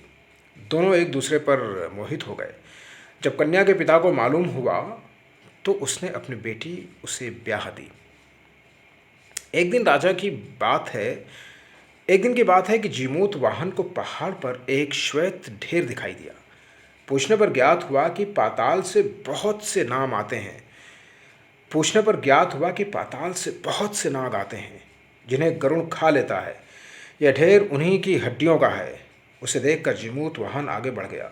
दोनों एक दूसरे पर मोहित हो गए। जब कन्या के पिता को मालूम हुआ तो उसने अपनी बेटी उसे ब्याह दी। एक दिन की बात है कि जीमूत वाहन को पहाड़ पर एक श्वेत ढेर दिखाई दिया। पूछने पर ज्ञात हुआ कि पाताल से बहुत से नाग आते हैं जिन्हें गरुड़ खा लेता है। यह ढेर उन्हीं की हड्डियों का है। उसे देखकर जीमूत वाहन आगे बढ़ गया।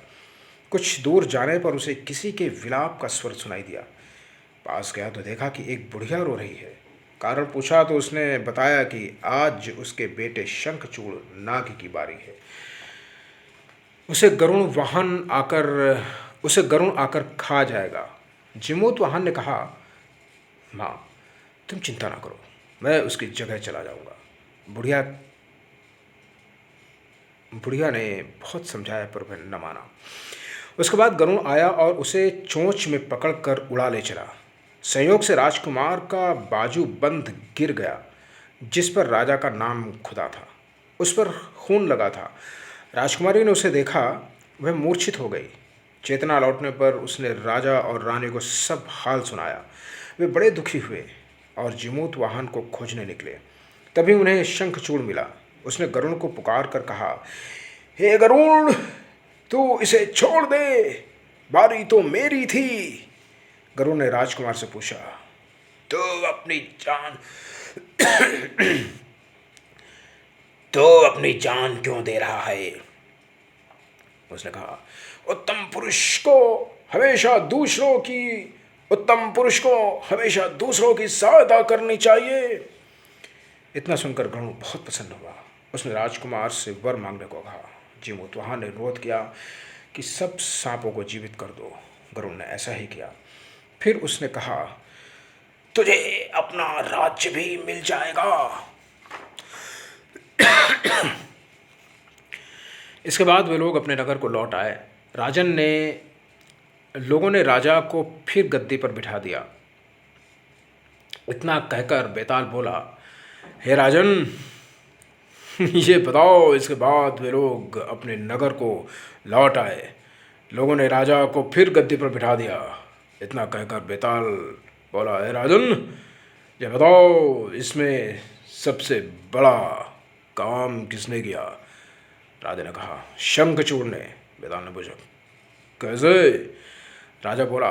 कुछ दूर जाने पर उसे किसी के विलाप का स्वर सुनाई दिया। पास गया तो देखा कि एक बुढ़िया रो रही है। कारण पूछा तो उसने बताया कि आज उसके बेटे शंखचूड़ नाग की बारी है। उसे गरुण आकर खा जाएगा। जीमूत वाहन ने कहा, माँ तुम चिंता ना करो, मैं उसकी जगह चला जाऊंगा। बुढ़िया ने बहुत समझाया पर वह न माना। उसके बाद गरुण आया और उसे चोंच में पकड़कर उड़ा ले चला। संयोग से राजकुमार का बाजू बंद गिर गया, जिस पर राजा का नाम खुदा था। उस पर खून लगा था। राजकुमारी ने उसे देखा, वह मूर्छित हो गई। चेतना लौटने पर उसने राजा और रानी को सब हाल सुनाया। वे बड़े दुखी हुए और जीमूत वाहन को खोजने निकले। तभी उन्हें शंखचूड़ मिला। उसने गरुड़ को पुकार कर कहा, हे गरुड़, तू इसे छोड़ दे, बारी तो मेरी थी। गरुड़ ने राजकुमार से पूछा, तो अपनी जान क्यों दे रहा है? उसने कहा, उत्तम पुरुष को हमेशा दूसरों की सहायता करनी चाहिए। इतना सुनकर गरुड़ बहुत प्रसन्न हुआ। उसने राजकुमार से वर मांगने को कहा। जीमूत वाहन ने अनुरोध किया कि सब सांपों को जीवित कर दो। गरुड़ ने ऐसा ही किया। फिर उसने कहा, तुझे अपना राज्य भी मिल जाएगा। इसके बाद वे लोग अपने नगर को लौट आए। राजन ने लोगों ने राजा को फिर गद्दी पर बिठा दिया। इतना कहकर बेताल बोला, हे राजन, ये बताओ। इसके बाद वे लोग अपने नगर को लौट आए। लोगों ने राजा को फिर गद्दी पर बिठा दिया। इतना कहकर बेताल बोला, हे राजन, ये बताओ, इसमें सबसे बड़ा काम किसने किया? राजा ने कहा, शंखचूड़ ने। बेताल ने पूछा, कैसे? राजा बोला,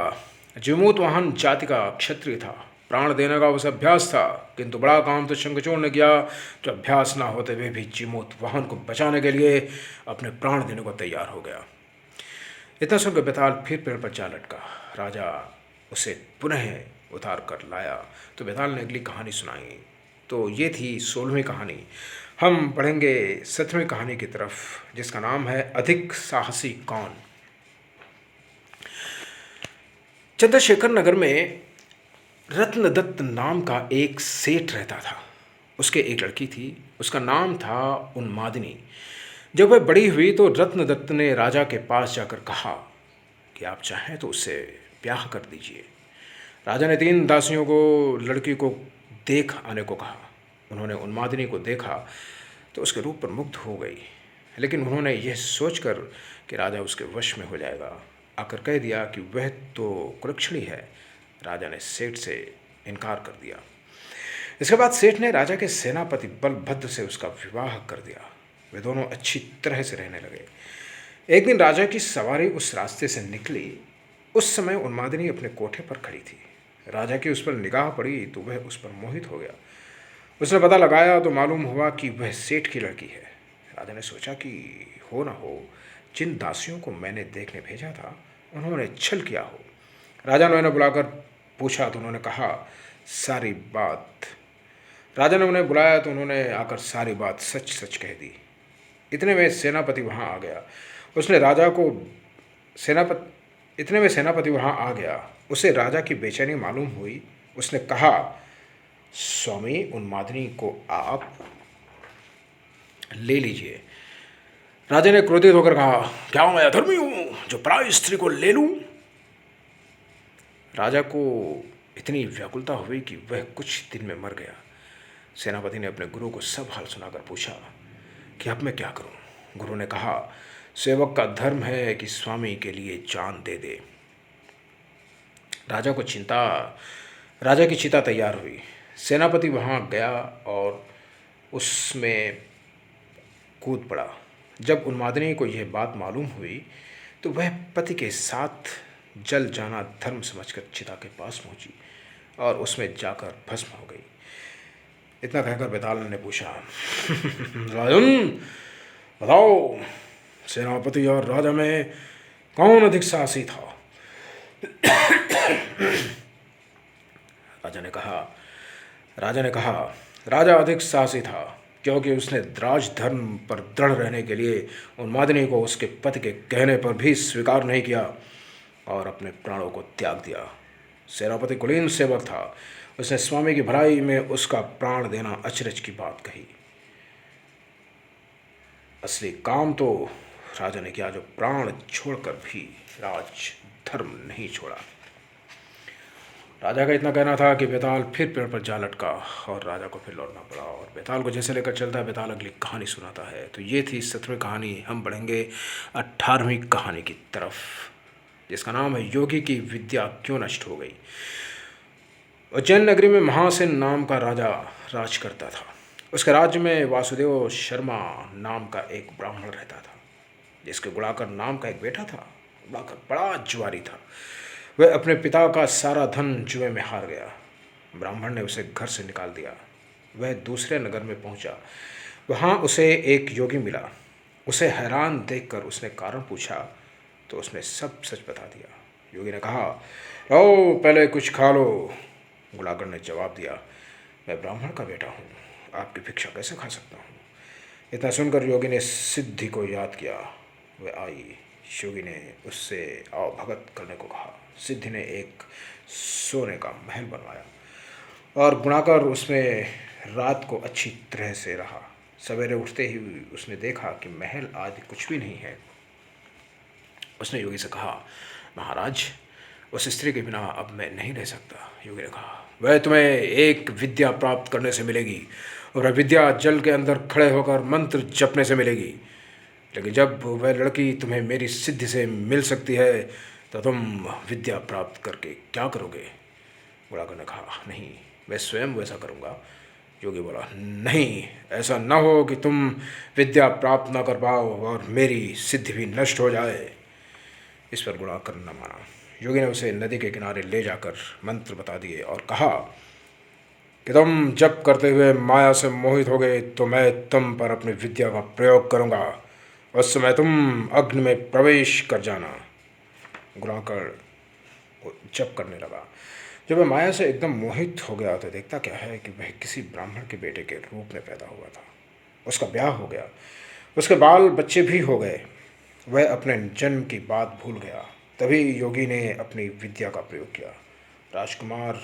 जिमूत वाहन जाति का क्षत्रिय था, प्राण देने का उसे अभ्यास था, किंतु बड़ा काम तो शंखचूड़ ने किया, जो अभ्यास ना होते हुए भी जिमूत वाहन को बचाने के लिए अपने प्राण देने को तैयार हो गया। इतना सुनकर बेताल फिर पेड़ पर जा लटका। राजा उसे पुनः उतार कर लाया तो बेताल ने अगली कहानी सुनाई। तो ये थी 16वीं कहानी। हम पढ़ेंगे 17वीं कहानी की तरफ, जिसका नाम है अधिक साहसी कौन। चंद्रशेखर नगर में रत्नदत्त नाम का एक सेठ रहता था। उसके एक लड़की थी, उसका नाम था उन्मादिनी। जब वह बड़ी हुई तो रत्नदत्त ने राजा के पास जाकर कहा कि आप चाहें तो उससे ब्याह कर दीजिए। राजा ने 3 दासियों को लड़की को देख आने को कहा। उन्होंने उन्मादिनी को देखा तो उसके रूप पर मुग्ध हो गई, लेकिन उन्होंने यह सोचकर कि राजा उसके वश में हो जाएगा, आकर कह दिया कि वह तो कुलक्षणी है। राजा ने सेठ से इनकार कर दिया। इसके बाद सेठ ने राजा के सेनापति बलभद्र से उसका विवाह कर दिया। वे दोनों अच्छी तरह से रहने लगे। एक दिन राजा की सवारी उस रास्ते से निकली। उस समय उन्मादिनी अपने कोठे पर खड़ी थी। राजा की उस पर निगाह पड़ी तो वह उस पर मोहित हो गया। उसने पता लगाया तो मालूम हुआ कि वह सेठ की लड़की है। राजा ने सोचा कि हो ना हो जिन दासियों को मैंने देखने भेजा था उन्होंने छल किया हो। राजा ने उन्हें बुलाकर पूछा तो उन्होंने कहा सारी बात। राजा ने उन्हें बुलाया तो उन्होंने आकर सारी बात सच सच कह दी। इतने में सेनापति वहाँ आ गया। उसे राजा की बेचैनी मालूम हुई। उसने कहा, स्वामी, उन्मादिनी को आप ले लीजिए। राजा ने क्रोधित होकर कहा, क्या मैं अधर्मी हूँ जो पराई स्त्री को ले लूँ? राजा को इतनी व्याकुलता हुई कि वह कुछ दिन में मर गया। सेनापति ने अपने गुरु को सब हाल सुनाकर पूछा कि अब मैं क्या करूं? गुरु ने कहा, सेवक का धर्म है कि स्वामी के लिए जान दे दे। राजा की चिता तैयार हुई। सेनापति वहां गया और उसमें कूद पड़ा। जब उन्मादिनी को यह बात मालूम हुई तो वह पति के साथ जल जाना धर्म समझकर चिता के पास पहुंची और उसमें जाकर भस्म हो गई। इतना कहकर बेताल ने पूछा, राजन, बताओ, सेनापति और राजा में कौन अधिक साहसी था? राजा ने कहा, राजा अधिक साहसी था, क्योंकि उसने राजधर्म पर दृढ़ रहने के लिए उन्मादिनी को उसके पति के कहने पर भी स्वीकार नहीं किया और अपने प्राणों को त्याग दिया। सेनापति कुलीन सेवक था। उसने स्वामी की भलाई में उसका प्राण देना अचरज की बात कही। असली काम तो राजा ने किया, जो प्राण छोड़कर भी राज धर्म नहीं छोड़ा। राजा का इतना कहना था कि बेताल फिर पेड़ पर जा लटका और राजा को फिर लौटना पड़ा। और बेताल को जैसे लेकर चलता है, बेताल अगली कहानी सुनाता है। तो ये थी 17वीं कहानी। हम बढ़ेंगे 18वीं कहानी की तरफ, जिसका नाम है योगी की विद्या क्यों नष्ट हो गई। उज्जैन नगरी में महासेन नाम का राजा राज करता था। उसके राज्य में वासुदेव शर्मा नाम का एक ब्राह्मण रहता था, जिसके गुणाकर नाम का एक बेटा था। गुणाकर बड़ा जुआरी था। वह अपने पिता का सारा धन जुए में हार गया। ब्राह्मण ने उसे घर से निकाल दिया। वह दूसरे नगर में पहुंचा। वहाँ उसे एक योगी मिला। उसे हैरान देखकर उसने कारण पूछा तो उसने सब सच बता दिया। योगी ने कहा, लो पहले कुछ खा लो। गुणाकर ने जवाब दिया, मैं ब्राह्मण का बेटा हूँ, आपकी भिक्षा कैसे खा सकता हूँ? इतना सुनकर योगी ने सिद्धि को याद किया। वह आई। योगी ने उससे आओ भगत करने को कहा। सिद्धि ने एक सोने का महल बनवाया और गुणाकर उसमें रात को अच्छी तरह से रहा। सवेरे उठते ही उसने देखा कि महल आदि कुछ भी नहीं है। उसने योगी से कहा, महाराज, उस स्त्री के बिना अब मैं नहीं रह सकता। योगी ने कहा, वह तुम्हें एक विद्या प्राप्त करने से मिलेगी और वह विद्या जल के अंदर खड़े होकर मंत्र जपने से मिलेगी। लेकिन जब वह लड़की तुम्हें मेरी सिद्धि से मिल सकती है तो तुम विद्या प्राप्त करके क्या करोगे? बुढ़ाकर ने कहा, नहीं, मैं स्वयं वैसा करूँगा। योगी बोला, नहीं, ऐसा न हो कि तुम विद्या प्राप्त न कर पाओ और मेरी सिद्धि भी नष्ट हो जाए। इस पर बुढ़ाकर न माना। योगी ने उसे नदी के किनारे ले जाकर मंत्र बता दिए और कहा कि तुम जप करते हुए माया से मोहित हो गए तो मैं तुम पर अपनी विद्या का प्रयोग करूँगा। उस समय तुम अग्नि में प्रवेश कर जाना। बुढ़ाकर जप करने लगा। जब वह माया से एकदम मोहित हो गया तो देखता क्या है कि वह किसी ब्राह्मण के बेटे के रूप में पैदा हुआ था। उसका ब्याह हो गया, उसके बाल बच्चे भी हो गए। वह अपने जन्म की बात भूल गया। तभी योगी ने अपनी विद्या का प्रयोग किया। राजकुमार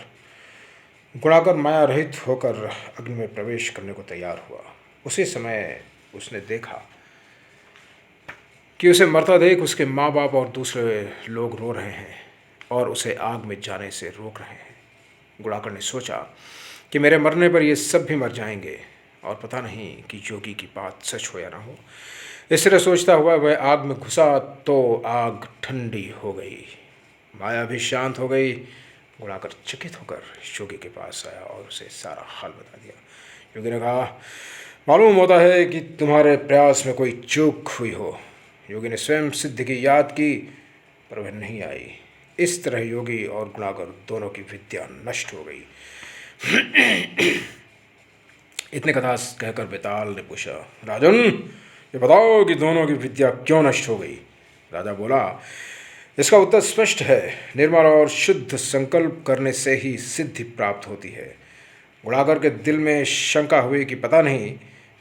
गुणाकर माया रहित होकर अग्नि में प्रवेश करने को तैयार हुआ। उसी समय उसने देखा कि उसे मरता देख उसके माँ बाप और दूसरे लोग रो रहे हैं और उसे आग में जाने से रोक रहे हैं। गुणाकर ने सोचा कि मेरे मरने पर ये सब भी मर जाएंगे और पता नहीं कि योगी की बात सच हो या ना हो। इस तरह सोचता हुआ वह आग में घुसा तो आग ठंडी हो गई, माया भी शांत हो गई। गुणाकर चकित होकर योगी के पास आया और उसे सारा हाल बता दिया। योगी ने कहा, मालूम होता है कि तुम्हारे प्रयास में कोई चूक हुई हो। योगी ने स्वयं सिद्धि की याद की पर वह नहीं आई। इस तरह योगी और गुणाकर दोनों की विद्या नष्ट हो गई। इतने कथा कहकर बेताल ने पूछा, राजन, ये बताओ कि दोनों की विद्या क्यों नष्ट हो गई? राजा बोला, इसका उत्तर स्पष्ट है। निर्मल और शुद्ध संकल्प करने से ही सिद्धि प्राप्त होती है। गुणाकर के दिल में शंका हुई कि पता नहीं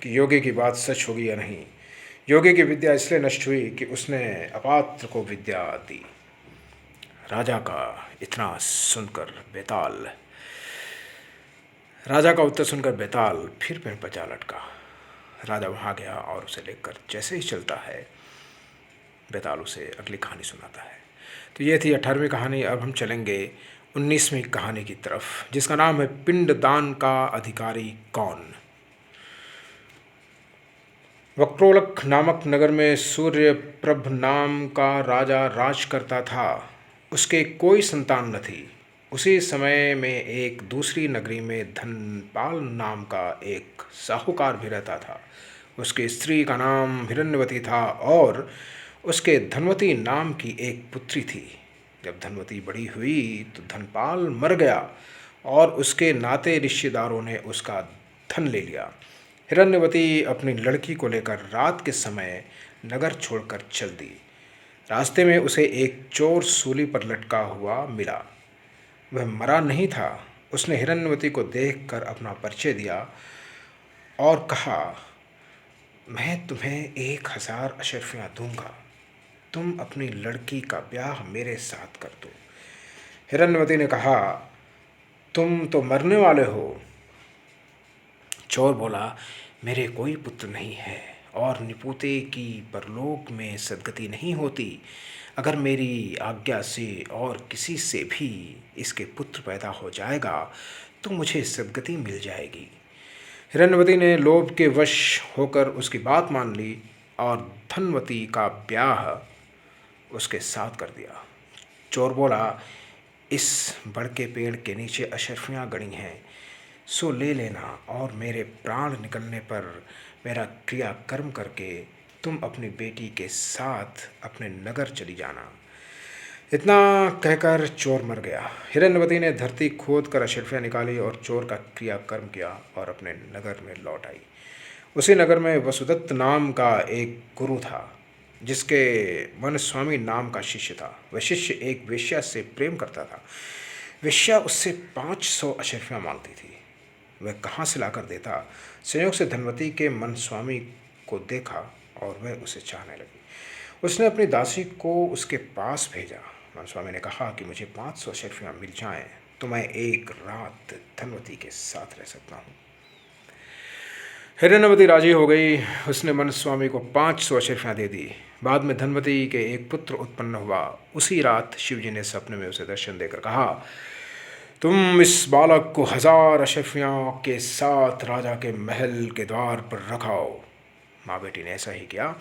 कि योगी की बात सच होगी या नहीं। योगी की विद्या इसलिए नष्ट हुई कि उसने अपात्र को विद्या दी। राजा का इतना सुनकर बेताल राजा का उत्तर सुनकर बेताल फिर पेड़ पर जा लटका। राजा वहाँ गया और उसे लेकर जैसे ही चलता है, बेताल उसे अगली कहानी सुनाता है। तो ये थी 18वीं कहानी। अब हम चलेंगे 19वीं कहानी की तरफ, जिसका नाम है पिंडदान का अधिकारी कौन। वक्रोलक नामक नगर में सूर्यप्रभ नाम का राजा राज करता था। उसके कोई संतान न थी। उसी समय में एक दूसरी नगरी में धनपाल नाम का एक साहूकार भी रहता था। उसकी स्त्री का नाम हिरण्यवती था और उसके धनवती नाम की एक पुत्री थी। जब धनवती बड़ी हुई तो धनपाल मर गया और उसके नाते रिश्तेदारों ने उसका धन ले लिया। हिरण्यवती अपनी लड़की को लेकर रात के समय नगर छोड़कर चल दी। रास्ते में उसे एक चोर सूली पर लटका हुआ मिला। वह मरा नहीं था। उसने हिरण्यवती को देखकर अपना परिचय दिया और कहा, मैं तुम्हें 1000 अशर्फियाँ दूंगा। तुम अपनी लड़की का ब्याह मेरे साथ कर दो। हिरण्यवती ने कहा, तुम तो मरने वाले हो। चोर बोला, मेरे कोई पुत्र नहीं है और निपुते की परलोक में सदगति नहीं होती। अगर मेरी आज्ञा से और किसी से भी इसके पुत्र पैदा हो जाएगा तो मुझे सदगति मिल जाएगी। हिरण्यवती ने लोभ के वश होकर उसकी बात मान ली और धनवती का ब्याह उसके साथ कर दिया। चोर बोला, इस बड़ के पेड़ के नीचे अशर्फियाँ गड़ी हैं, सो ले लेना और मेरे प्राण निकलने पर मेरा क्रियाकर्म करके तुम अपनी बेटी के साथ अपने नगर चली जाना। इतना कहकर चोर मर गया। हिरण्यवती ने धरती खोद कर अशर्फियाँ निकाली और चोर का क्रियाकर्म किया और अपने नगर में लौट आई। उसी नगर में वसुदत्त नाम का एक गुरु था, जिसके मन स्वामी नाम का शिष्य था। वह शिष्य एक वेश्या से प्रेम करता था। वेश्या उससे 500 अशर्फियाँ मांगती थी। वह कहाँ से लाकर देता। संयोग से धनवती के मन स्वामी को देखा और वह उसे चाहने लगी। उसने अपनी दासी को उसके पास भेजा। मन स्वामी ने कहा कि मुझे 500 अशर्फियाँ मिल जाएं तो मैं एक रात धनवती के साथ रह सकता हूँ। हिरण्यवती राजी हो गई। उसने मनस्वामी को 500 अशर्फियाँ दे दी। बाद में धनवती के एक पुत्र उत्पन्न हुआ। उसी रात शिवजी ने सपने में उसे दर्शन देकर कहा, तुम इस बालक को 1000 अशर्फियों के साथ राजा के महल के द्वार पर रखाओ। माँ बेटी ने ऐसा ही किया।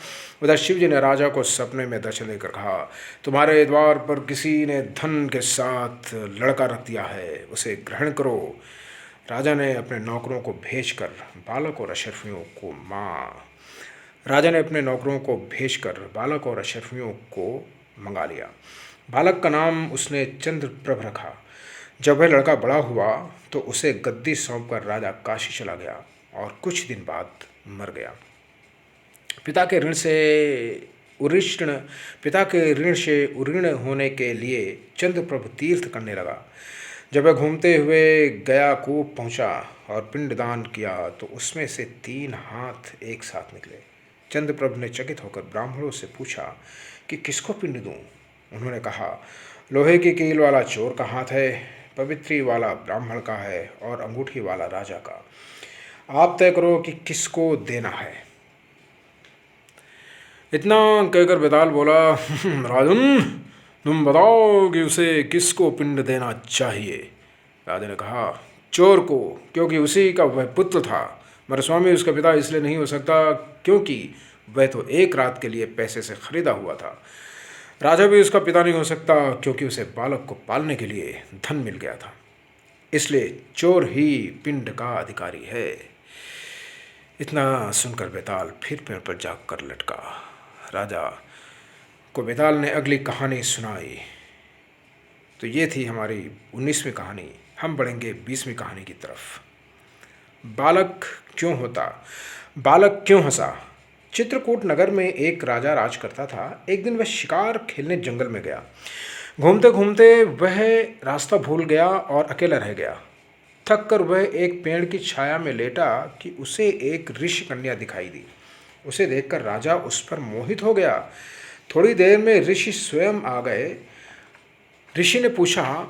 उधर शिवजी ने राजा को सपने में दर्शन देकर कहा, तुम्हारे द्वार पर किसी ने धन के साथ लड़का रख दिया है, उसे ग्रहण करो। राजा ने अपने नौकरों को भेजकर बालक और अशर्फियों को मंगा लिया। बालक का नाम उसने चंद्रप्रभ रखा। जब वह लड़का बड़ा हुआ तो उसे गद्दी सौंपकर राजा काशी चला गया और कुछ दिन बाद मर गया। पिता के ऋण से उऋण होने के लिए चंद्रप्रभ तीर्थ करने लगा। जब वह घूमते हुए गया कूप पहुंचा और पिंडदान किया तो उसमें से 3 हाथ एक साथ निकले। चंद्रप्रभ ने चकित होकर ब्राह्मणों से पूछा कि किसको पिंड दूं? उन्होंने कहा, लोहे की कील वाला चोर का हाथ है, पवित्री वाला ब्राह्मण का है और अंगूठी वाला राजा का। आप तय करो कि किसको देना है। इतना कहकर बेताल बोला, राजन तुम बताओ कि उसे किसको पिंड देना चाहिए। राजा ने कहा, चोर को, क्योंकि उसी का वह पुत्र था। मरस्वामी उसका पिता इसलिए नहीं हो सकता क्योंकि वह तो एक रात के लिए पैसे से खरीदा हुआ था। राजा भी उसका पिता नहीं हो सकता क्योंकि उसे बालक को पालने के लिए धन मिल गया था। इसलिए चोर ही पिंड का अधिकारी है। इतना सुनकर बेताल फिर पेड़ पर जाग कर लटका। राजा को बेताल ने अगली कहानी सुनाई। तो ये थी हमारी 19वीं कहानी। हम बढ़ेंगे 20वीं कहानी की तरफ। बालक क्यों हंसा। चित्रकूट नगर में एक राजा राज करता था। एक दिन वह शिकार खेलने जंगल में गया। घूमते घूमते वह रास्ता भूल गया और अकेला रह गया। थक कर वह एक पेड़ की छाया में लेटा कि उसे एक ऋषि कन्या दिखाई दी। उसे देखकर राजा उस पर मोहित हो गया। थोड़ी देर में ऋषि स्वयं आ गए। ऋषि ने पूछा,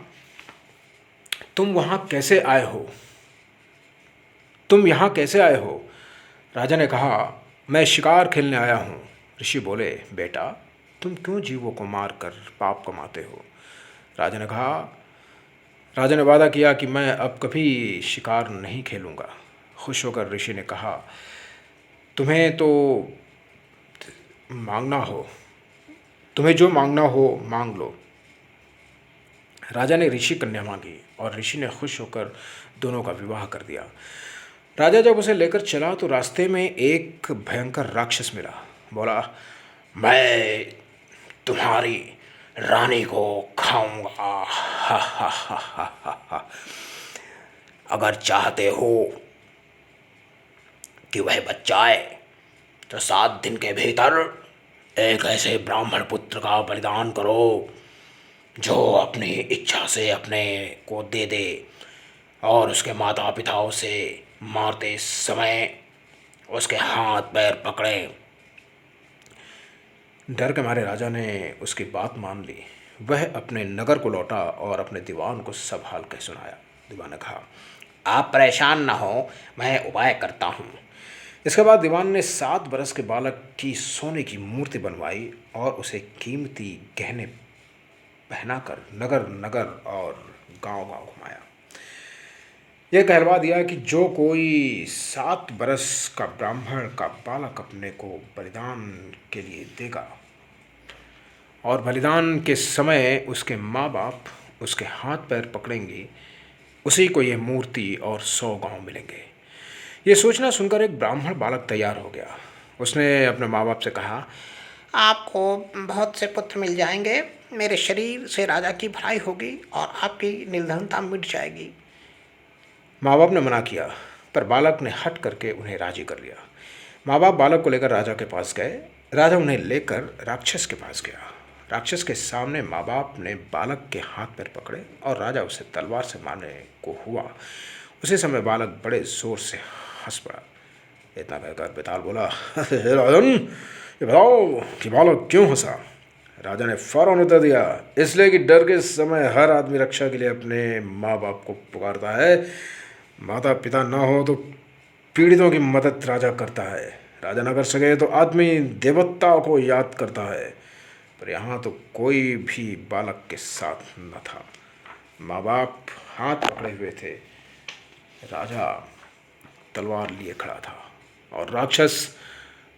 तुम यहाँ कैसे आए हो? राजा ने कहा, मैं शिकार खेलने आया हूँ। ऋषि बोले, बेटा तुम क्यों जीवों को मार कर पाप कमाते हो? राजा ने वादा किया कि मैं अब कभी शिकार नहीं खेलूँगा। खुश होकर ऋषि ने कहा, तुम्हें जो मांगना हो मांग लो। राजा ने ऋषि कन्या मांगी और ऋषि ने खुश होकर दोनों का विवाह कर दिया। राजा जब उसे लेकर चला तो रास्ते में एक भयंकर राक्षस मिला। बोला, मैं तुम्हारी रानी को खाऊंगा। हा हा हा हा हा। अगर चाहते हो कि वह बच जाए तो 7 दिन के भीतर एक ऐसे ब्राह्मण पुत्र का बलिदान करो जो अपनी इच्छा से अपने को दे दे और उसके माता पिता उसे मारते समय उसके हाथ पैर पकड़े। डर के मारे राजा ने उसकी बात मान ली। वह अपने नगर को लौटा और अपने दीवान को सब हाल कह सुनाया। दीवान ने कहा, आप परेशान न हो, मैं उपाय करता हूँ। इसके बाद दीवान ने 7 बरस के बालक की सोने की मूर्ति बनवाई और उसे कीमती गहने पहनाकर नगर नगर और गांव गांव घुमाया। यह कहलवा दिया कि जो कोई 7 बरस का ब्राह्मण का बालक अपने को बलिदान के लिए देगा और बलिदान के समय उसके माँ बाप उसके हाथ पैर पकड़ेंगे, उसी को ये मूर्ति और 100 गांव मिलेंगे। ये सूचना सुनकर एक ब्राह्मण बालक तैयार हो गया। उसने अपने माँ बाप से कहा, आपको बहुत से पुत्र मिल जाएंगे, मेरे शरीर से राजा की भलाई होगी और आपकी निर्धनता मिट जाएगी। माँ बाप ने मना किया पर बालक ने हट करके उन्हें राजी कर लिया। माँ बाप बालक को लेकर राजा के पास गए। राजा उन्हें लेकर राक्षस के पास गया। राक्षस के सामने माँ बाप ने बालक के हाथ पैर पकड़े और राजा उसे तलवार से मारने को हुआ। उसी समय बालक बड़े जोर से हंस पड़ा। इतना कहकर बेताल बोला, राजन ये बताओ कि बालक क्यों हंसा? राजा ने फौरन उत्तर दिया, इसलिए कि डर के समय हर आदमी रक्षा के लिए अपने माँ बाप को पुकारता है। माता पिता ना हो तो पीड़ितों की मदद राजा करता है। राजा न कर सके तो आदमी देवता को याद करता है, पर यहाँ तो कोई भी बालक के साथ न था। माँ बाप हाथ पकड़े हुए थे, राजा तलवार लिए खड़ा था और राक्षस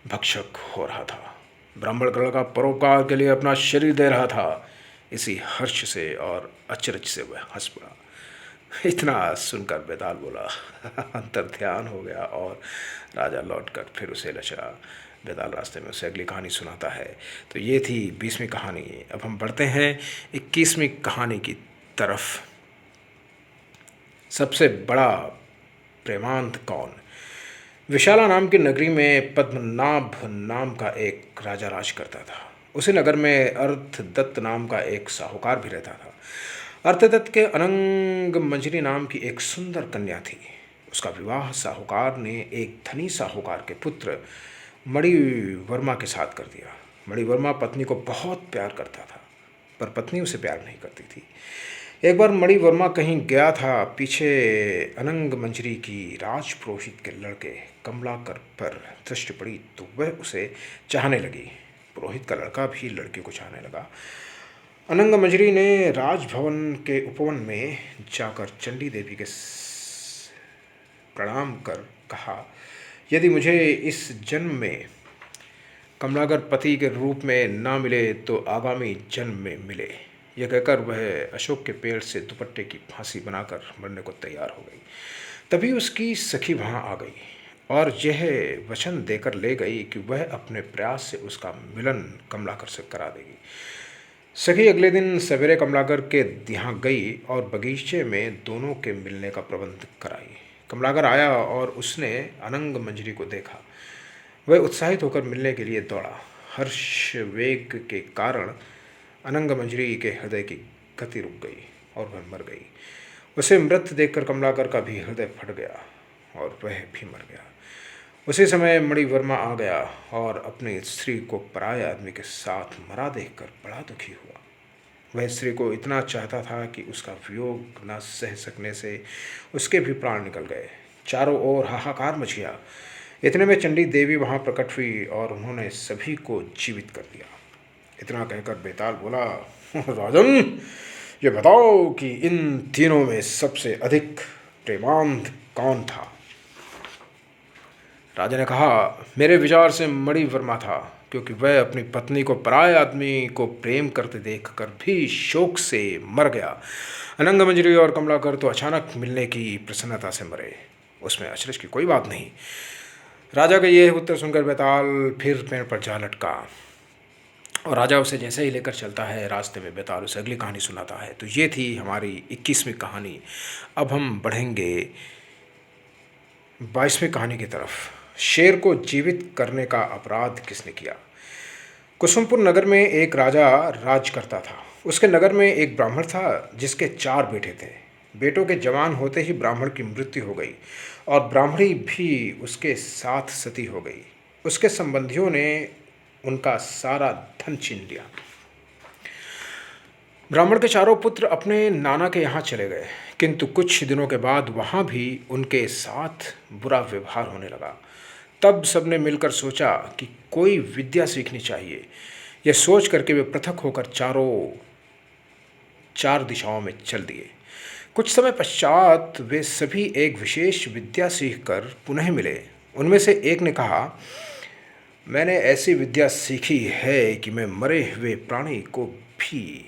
भक्षक हो रहा था। ब्राह्मण का लड़का परोपकार के लिए अपना शरीर दे रहा था। इसी हर्ष से और अचरज से वह हंस पड़ा। इतना सुनकर बेताल बोला, अंतर ध्यान हो गया और राजा लौटकर फिर उसे लचरा। बेताल रास्ते में उसे अगली कहानी सुनाता है। तो ये थी 20वीं कहानी। अब हम बढ़ते हैं 21वीं कहानी की तरफ। सबसे बड़ा प्रेमांत कौन। विशाला नाम की नगरी में पद्मनाभ नाम का एक राजा राज करता था। उसी नगर में अर्थदत्त नाम का एक साहूकार भी रहता था। अर्थदत्त के अनंग मंजरी नाम की एक सुंदर कन्या थी। उसका विवाह साहूकार ने एक धनी साहूकार के पुत्र मणिवर्मा के साथ कर दिया। मणिवर्मा पत्नी को बहुत प्यार करता था, पर पत्नी उसे प्यार नहीं करती थी। एक बार मणिवर्मा कहीं गया था। पीछे अनंग मंजरी की राजपुरोहित के लड़के कमलाकर पर दृष्टि पड़ी तो वह उसे चाहने लगी। पुरोहित का लड़का भी लड़की को चाहने लगा। अनंग मंजरी ने राजभवन के उपवन में जाकर चंडी देवी के प्रणाम कर कहा, यदि मुझे इस जन्म में कमलाकर पति के रूप में ना मिले तो आगामी जन्म में मिले। यह कहकर वह अशोक के पेड़ से दुपट्टे की फांसी बनाकर मरने को तैयार हो गई। तभी उसकी सखी वहाँ आ गई और यह वचन देकर ले गई कि वह अपने प्रयास से उसका मिलन कमलाकर से करा देगी। सखी अगले दिन सवेरे कमलाकर के यहाँ गई और बगीचे में दोनों के मिलने का प्रबंध कराई। कमलाकर आया और उसने अनंग मंजरी को देखा। वह उत्साहित होकर मिलने के लिए दौड़ा। हर्ष वेग के कारण अनंग मंजरी के हृदय की गति रुक गई और वह मर गई। उसे मृत देखकर कमलाकर का भी हृदय फट गया और वह भी मर गया। उसी समय मणिवर्मा आ गया और अपनी स्त्री को पराये आदमी के साथ मरा देखकर बड़ा दुखी हुआ। वह स्त्री को इतना चाहता था कि उसका वियोग न सह सकने से उसके भी प्राण निकल गए। चारों ओर हाहाकार मच गया। इतने में चंडी देवी वहाँ प्रकट हुई और उन्होंने सभी को जीवित कर दिया। इतना कहकर बेताल बोला, राजन, ये बताओ कि इन तीनों में सबसे अधिक प्रेमांत कौन था। राजा ने कहा, मेरे विचार से मणिवर्मा था, क्योंकि वह अपनी पत्नी को पराये आदमी को प्रेम करते देखकर भी शोक से मर गया। अनंग मंजरी और कमलाकर तो अचानक मिलने की प्रसन्नता से मरे, उसमें अचरज की कोई बात नहीं। राजा का यह उत्तर सुनकर बेताल फिर पेड़ पर जा लटका और राजा उसे जैसे ही लेकर चलता है, रास्ते में बेताल उसे अगली कहानी सुनाता है। तो ये थी हमारी 21वीं कहानी। अब हम बढ़ेंगे 22वीं कहानी की तरफ। शेर को जीवित करने का अपराध किसने किया। कुसुमपुर नगर में एक राजा राज करता था। उसके नगर में एक ब्राह्मण था जिसके 4 बेटे थे। बेटों के जवान होते ही ब्राह्मण की मृत्यु हो गई और ब्राह्मणी भी उसके साथ सती हो गई। उसके संबंधियों ने उनका सारा धन छीन लिया। ब्राह्मण के 4 पुत्र अपने नाना के यहाँ चले गए, किंतु कुछ दिनों के बाद वहाँ भी उनके साथ बुरा व्यवहार होने लगा। तब सबने मिलकर सोचा कि कोई विद्या सीखनी चाहिए। यह सोच करके वे पृथक होकर 4 दिशाओं में चल दिए। कुछ समय पश्चात वे सभी एक विशेष विद्या सीखकर पुनः मिले। उनमें से एक ने कहा, मैंने ऐसी विद्या सीखी है कि मैं मरे हुए प्राणी को भी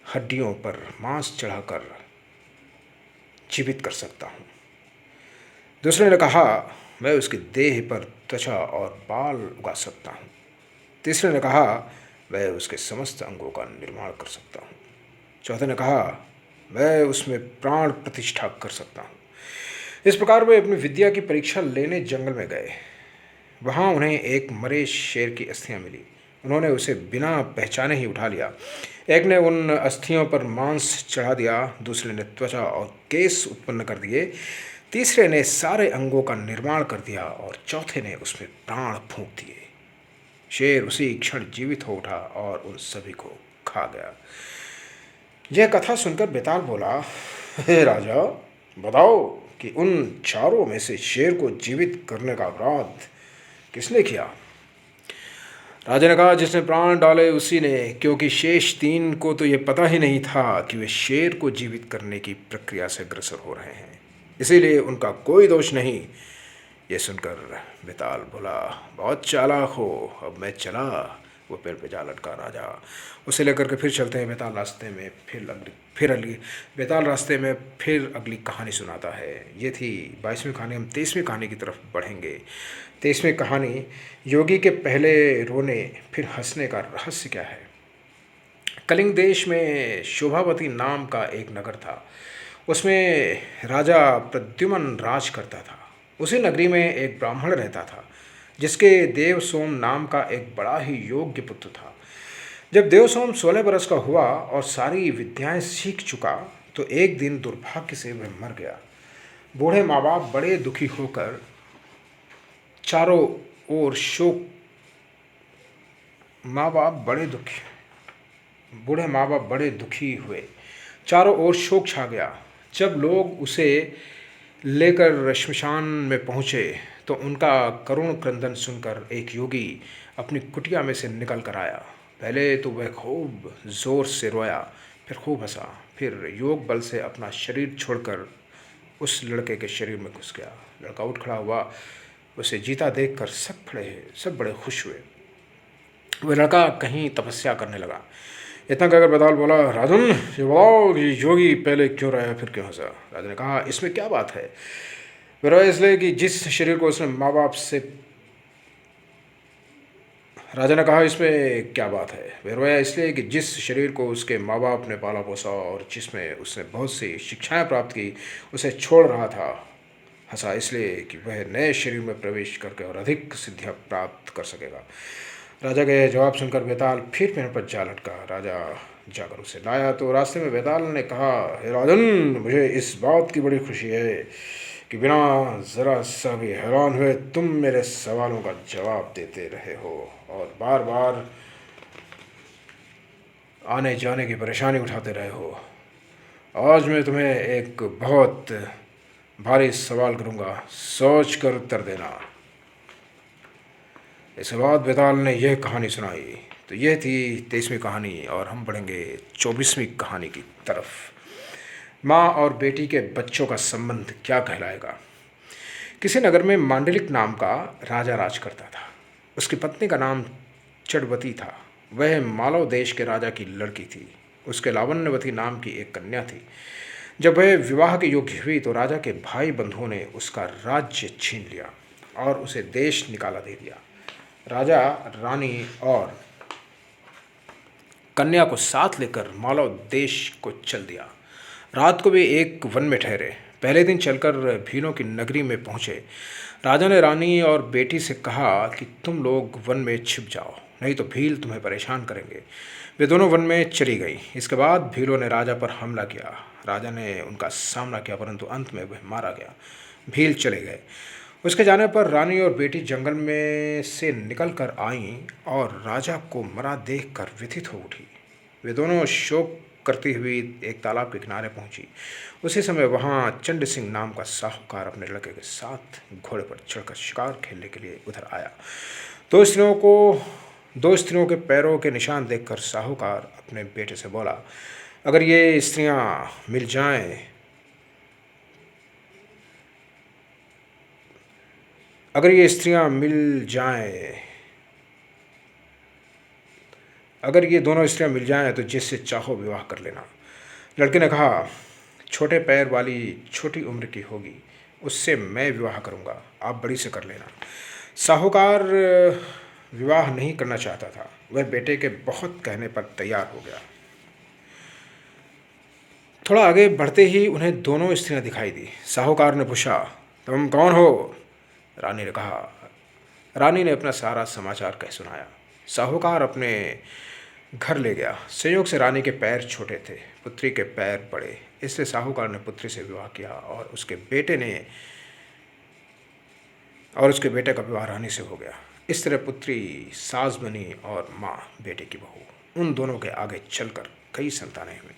हड्डियों पर मांस चढ़ाकर जीवित कर सकता हूँ। दूसरे ने कहा, मैं उसकी देह पर त्वचा और बाल उगा सकता हूँ। तीसरे ने कहा, मैं उसके समस्त अंगों का निर्माण कर सकता हूँ। चौथे ने कहा, मैं उसमें प्राण प्रतिष्ठा कर सकता हूँ। इस प्रकार वे अपनी विद्या की परीक्षा लेने जंगल में गए। वहाँ उन्हें एक मरे शेर की अस्थियाँ मिली। उन्होंने उसे बिना पहचाने ही उठा लिया। एक ने उन अस्थियों पर मांस चढ़ा दिया, दूसरे ने त्वचा और केस उत्पन्न कर दिए, तीसरे ने सारे अंगों का निर्माण कर दिया और चौथे ने उसमें प्राण फूंक दिए। शेर उसी क्षण जीवित हो उठा और उन सभी को खा गया। यह कथा सुनकर बेताल बोला, हे राजा, बताओ कि उन चारों में से शेर को जीवित करने का अपराध किसने किया? राजा ने कहा, जिसने प्राण डाले उसी ने, क्योंकि शेष तीन को तो ये पता ही नहीं था कि वे शेर को जीवित करने की प्रक्रिया से अग्रसर हो रहे हैं, इसीलिए उनका कोई दोष नहीं। ये सुनकर बेताल बोला, बहुत चालाक हो, अब मैं चला। वो पेड़ पे जा लटका राजा उसे लेकर के फिर चलते हैं। बेताल रास्ते में फिर अगली कहानी सुनाता है। ये थी 22वीं कहानी। हम 23वीं कहानी की तरफ बढ़ेंगे। 23वीं कहानी, योगी के पहले रोने फिर हंसने का रहस्य क्या है। कलिंग देश में शोभावती नाम का एक नगर था। उसमें राजा प्रद्युम्न राज करता था। उसी नगरी में एक ब्राह्मण रहता था जिसके देवसोम नाम का एक बड़ा ही योग्य पुत्र था। जब देवसोम 16 बरस का हुआ और सारी विद्याएं सीख चुका तो एक दिन दुर्भाग्य से वह मर गया। बूढ़े माँ बाप बड़े दुखी होकर चारों ओर शोक बूढ़े माँ बाप बड़े दुखी हुए। चारों ओर शोक छा गया। जब लोग उसे लेकर श्मशान में पहुँचे तो उनका करुण क्रंदन सुनकर एक योगी अपनी कुटिया में से निकल कर आया। पहले तो वह खूब जोर से रोया, फिर खूब हंसा, फिर योग बल से अपना शरीर छोड़कर उस लड़के के शरीर में घुस गया। लड़का उठ खड़ा हुआ। उसे जीता देखकर सब बड़े खुश हुए। वह लड़का कहीं तपस्या करने लगा। इतना कहकर बेताल बोला, राजन, ये बताओ कि योगी पहले क्यों रोया फिर क्यों हंसा? राजा ने कहा, इसमें क्या बात है? वह रोया इसलिए कि जिस शरीर को उसने माँ बाप से राजा ने कहा, इसमें क्या बात है? वह रोया इसलिए कि जिस शरीर को उसके माँ बाप ने पाला पोसा और जिसमें उसने बहुत सी शिक्षाएं प्राप्त की, उसे छोड़ रहा था। हंसा इसलिए कि वह नए शरीर में प्रवेश करके और अधिक सिद्धियां प्राप्त कर सकेगा। राजा के जवाब सुनकर बेताल फिर पेड़ पर जा लटका। राजा जाकर उसे लाया तो रास्ते में बेताल ने कहा, हे राजन, मुझे इस बात की बड़ी खुशी है कि बिना ज़रा सा भी हैरान हुए तुम मेरे सवालों का जवाब देते रहे हो और बार बार आने जाने की परेशानी उठाते रहे हो। आज मैं तुम्हें एक बहुत भारी सवाल करूँगा, सोच कर उत्तर देना। इसके बाद बेताल ने यह कहानी सुनाई। तो यह थी 23वीं कहानी और हम बढ़ेंगे 24वीं कहानी की तरफ। माँ और बेटी के बच्चों का संबंध क्या कहलाएगा। किसी नगर में मांडलिक नाम का राजा राज करता था। उसकी पत्नी का नाम चढ़वती था। वह मालव देश के राजा की लड़की थी। उसके लावण्यवती नाम की एक कन्या थी। जब वह विवाह के योग्य हुई तो राजा के भाई बंधुओं ने उसका राज्य छीन लिया और उसे देश निकाला दे दिया। राजा, रानी और कन्या को साथ लेकर मालव देश को चल दिया। रात को वे एक वन में ठहरे। पहले दिन चलकर भीलों की नगरी में पहुँचे। राजा ने रानी और बेटी से कहा कि तुम लोग वन में छिप जाओ, नहीं तो भील तुम्हें परेशान करेंगे। वे दोनों वन में चली गई। इसके बाद भीलों ने राजा पर हमला किया। राजा ने उनका सामना किया परंतु अंत में वह मारा गया। भील चले गए। उसके जाने पर रानी और बेटी जंगल में से निकल कर आईं और राजा को मरा देखकर व्यथित हो उठी। वे दोनों शोक करती हुई एक तालाब के किनारे पहुंची। उसी समय वहां चंड सिंह नाम का साहूकार अपने लड़के के साथ घोड़े पर चढ़कर शिकार खेलने के लिए उधर आया। दो स्त्रियों के पैरों के निशान देखकर साहूकार अपने बेटे से बोला, अगर ये स्त्रियां मिल जाएं अगर ये दोनों स्त्रियां मिल जाएं तो जिससे चाहो विवाह कर लेना। लड़के ने कहा, छोटे पैर वाली छोटी उम्र की होगी, उससे मैं विवाह करूंगा, आप बड़ी से कर लेना। साहूकार विवाह नहीं करना चाहता था। वह बेटे के बहुत कहने पर तैयार हो गया। थोड़ा आगे बढ़ते ही उन्हें दोनों स्त्रियां दिखाई दी। साहूकार ने पूछा, तुम कौन हो? रानी ने अपना सारा समाचार कह सुनाया। साहूकार अपने घर ले गया। संयोग से रानी के पैर छोटे थे, पुत्री के पैर बड़े, इसलिए साहूकार ने पुत्री से विवाह किया और उसके बेटे का विवाह रानी से हो गया। इस तरह पुत्री सास बनी और माँ बेटे की बहू। उन दोनों के आगे चलकर कई संतानें हुई।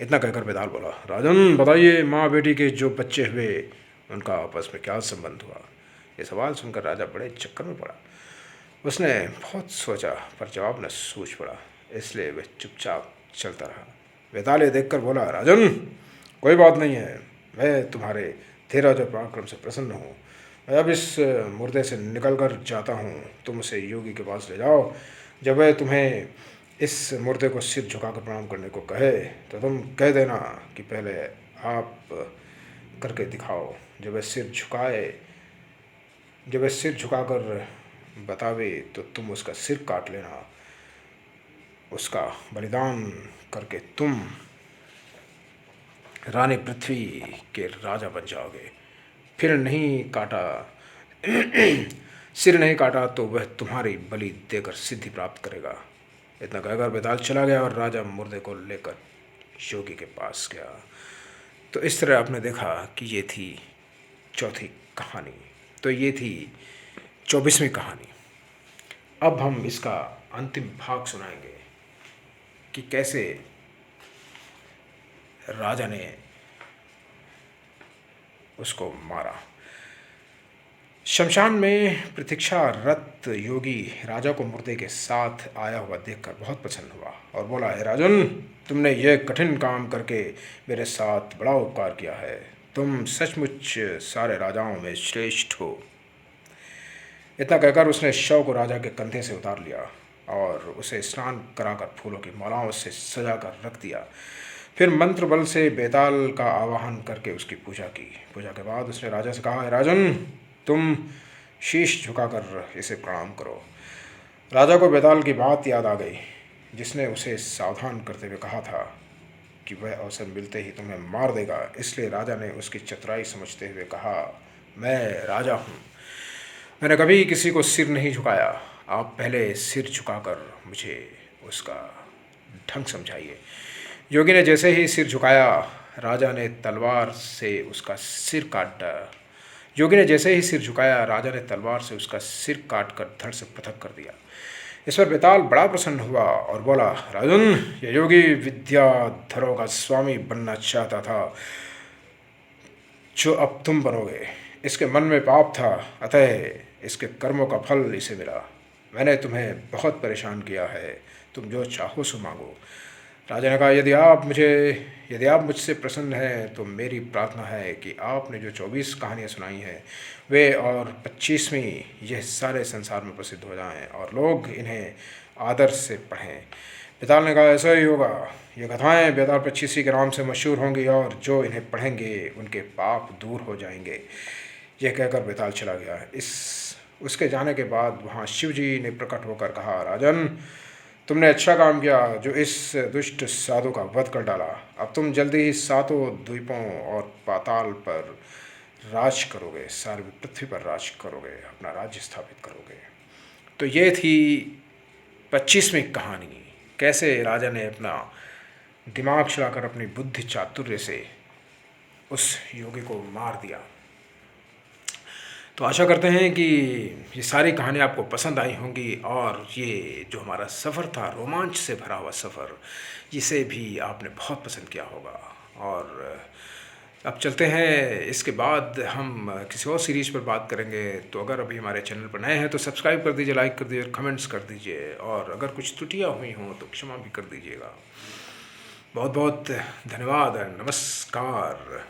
इतना कहकर बेताल बोला, राजन बताइए, माँ बेटी के जो बच्चे हुए उनका आपस में क्या संबंध हुआ? ये सवाल सुनकर राजा बड़े चक्कर में पड़ा। उसने बहुत सोचा पर जवाब न सूझ पड़ा, इसलिए वह चुपचाप चलता रहा। बेताल ये देखकर बोला, राजन कोई बात नहीं है, मैं तुम्हारे धीरज और पराक्रम से प्रसन्न हूँ। मैं अब इस मुर्दे से निकल कर जाता हूँ, तुम उसे योगी के पास ले जाओ। जब वह तुम्हें इस मुर्दे को सिर झुकाकर प्रणाम करने को कहे तो तुम कह देना कि पहले आप करके दिखाओ। जब वह सिर झुकाकर बतावे तो तुम उसका सिर काट लेना। उसका बलिदान करके तुम रानी पृथ्वी के राजा बन जाओगे। सिर नहीं काटा तो वह तुम्हारी बलि देकर सिद्धि प्राप्त करेगा। इतना कहकर बेताल चला गया और राजा मुर्दे को लेकर योगी के पास गया। तो इस तरह आपने देखा कि ये थी चौथी कहानी। तो ये थी 24वीं कहानी। अब हम इसका अंतिम भाग सुनाएंगे कि कैसे राजा ने उसको मारा। शमशान में प्रतीक्षारत योगी राजा को मुर्दे के साथ आया हुआ देखकर बहुत प्रसन्न हुआ और बोला, हे राजन, तुमने यह कठिन काम करके मेरे साथ बड़ा उपकार किया है। तुम सचमुच सारे राजाओं में श्रेष्ठ हो। इतना कहकर उसने शव को राजा के कंधे से उतार लिया और उसे स्नान कराकर फूलों की मालाओं से सजा कर रख दिया। फिर मंत्र बल से बेताल का आवाहन करके उसकी पूजा की। पूजा के बाद उसने राजा से कहा, राजन, तुम शीश झुकाकर इसे प्रणाम करो। राजा को बेताल की बात याद आ गई, जिसने उसे सावधान करते हुए कहा था कि वह अवसर मिलते ही तुम्हें मार देगा। इसलिए राजा ने उसकी चतुराई समझते हुए कहा, मैं राजा हूँ, मैंने कभी किसी को सिर नहीं झुकाया। आप पहले सिर झुकाकर मुझे उसका ढंग समझाइए। योगी ने जैसे ही सिर झुकाया, राजा ने तलवार से उसका सिर काट कर धड़ से पृथक कर दिया। इस पर बेताल बड़ा प्रसन्न हुआ और बोला, राजन, यह योगी विद्याधरों का स्वामी बनना चाहता था, जो अब तुम बनोगे। इसके मन में पाप था, अतः इसके कर्मों का फल इसे मिला। मैंने तुम्हें बहुत परेशान किया है, तुम जो चाहो सो मांगो। राजा ने कहा, यदि आप मुझसे प्रसन्न हैं तो मेरी प्रार्थना है कि आपने जो 24 कहानियाँ सुनाई हैं वे और 25वीं यह सारे संसार में प्रसिद्ध हो जाएं और लोग इन्हें आदर से पढ़ें। बेताल ने कहा, ऐसा ही होगा। ये कथाएं बेताल 25वीं के नाम से मशहूर होंगी और जो इन्हें पढ़ेंगे उनके पाप दूर हो जाएंगे। यह कहकर बेताल चला गया। उसके जाने के बाद वहाँ शिव जी ने प्रकट होकर कहा, राजन, तुमने अच्छा काम किया जो इस दुष्ट साधु का वध कर डाला। अब तुम जल्दी ही 7 द्वीपों और पाताल पर राज करोगे, सारी पृथ्वी पर राज करोगे, अपना राज्य स्थापित करोगे। तो ये थी 25वीं कहानी, कैसे राजा ने अपना दिमाग चलाकर अपनी बुद्धि चातुर्य से उस योगी को मार दिया। तो आशा करते हैं कि ये सारी कहानी आपको पसंद आई होंगी और ये जो हमारा सफ़र था, रोमांच से भरा हुआ सफ़र, इसे भी आपने बहुत पसंद किया होगा। और अब चलते हैं, इसके बाद हम किसी और सीरीज़ पर बात करेंगे। तो अगर अभी हमारे चैनल पर नए हैं तो सब्सक्राइब कर दीजिए, लाइक कर दीजिए, कमेंट्स कर दीजिए और अगर कुछ त्रुटियाँ हुई हों तो क्षमा भी कर दीजिएगा। बहुत बहुत धन्यवाद, नमस्कार।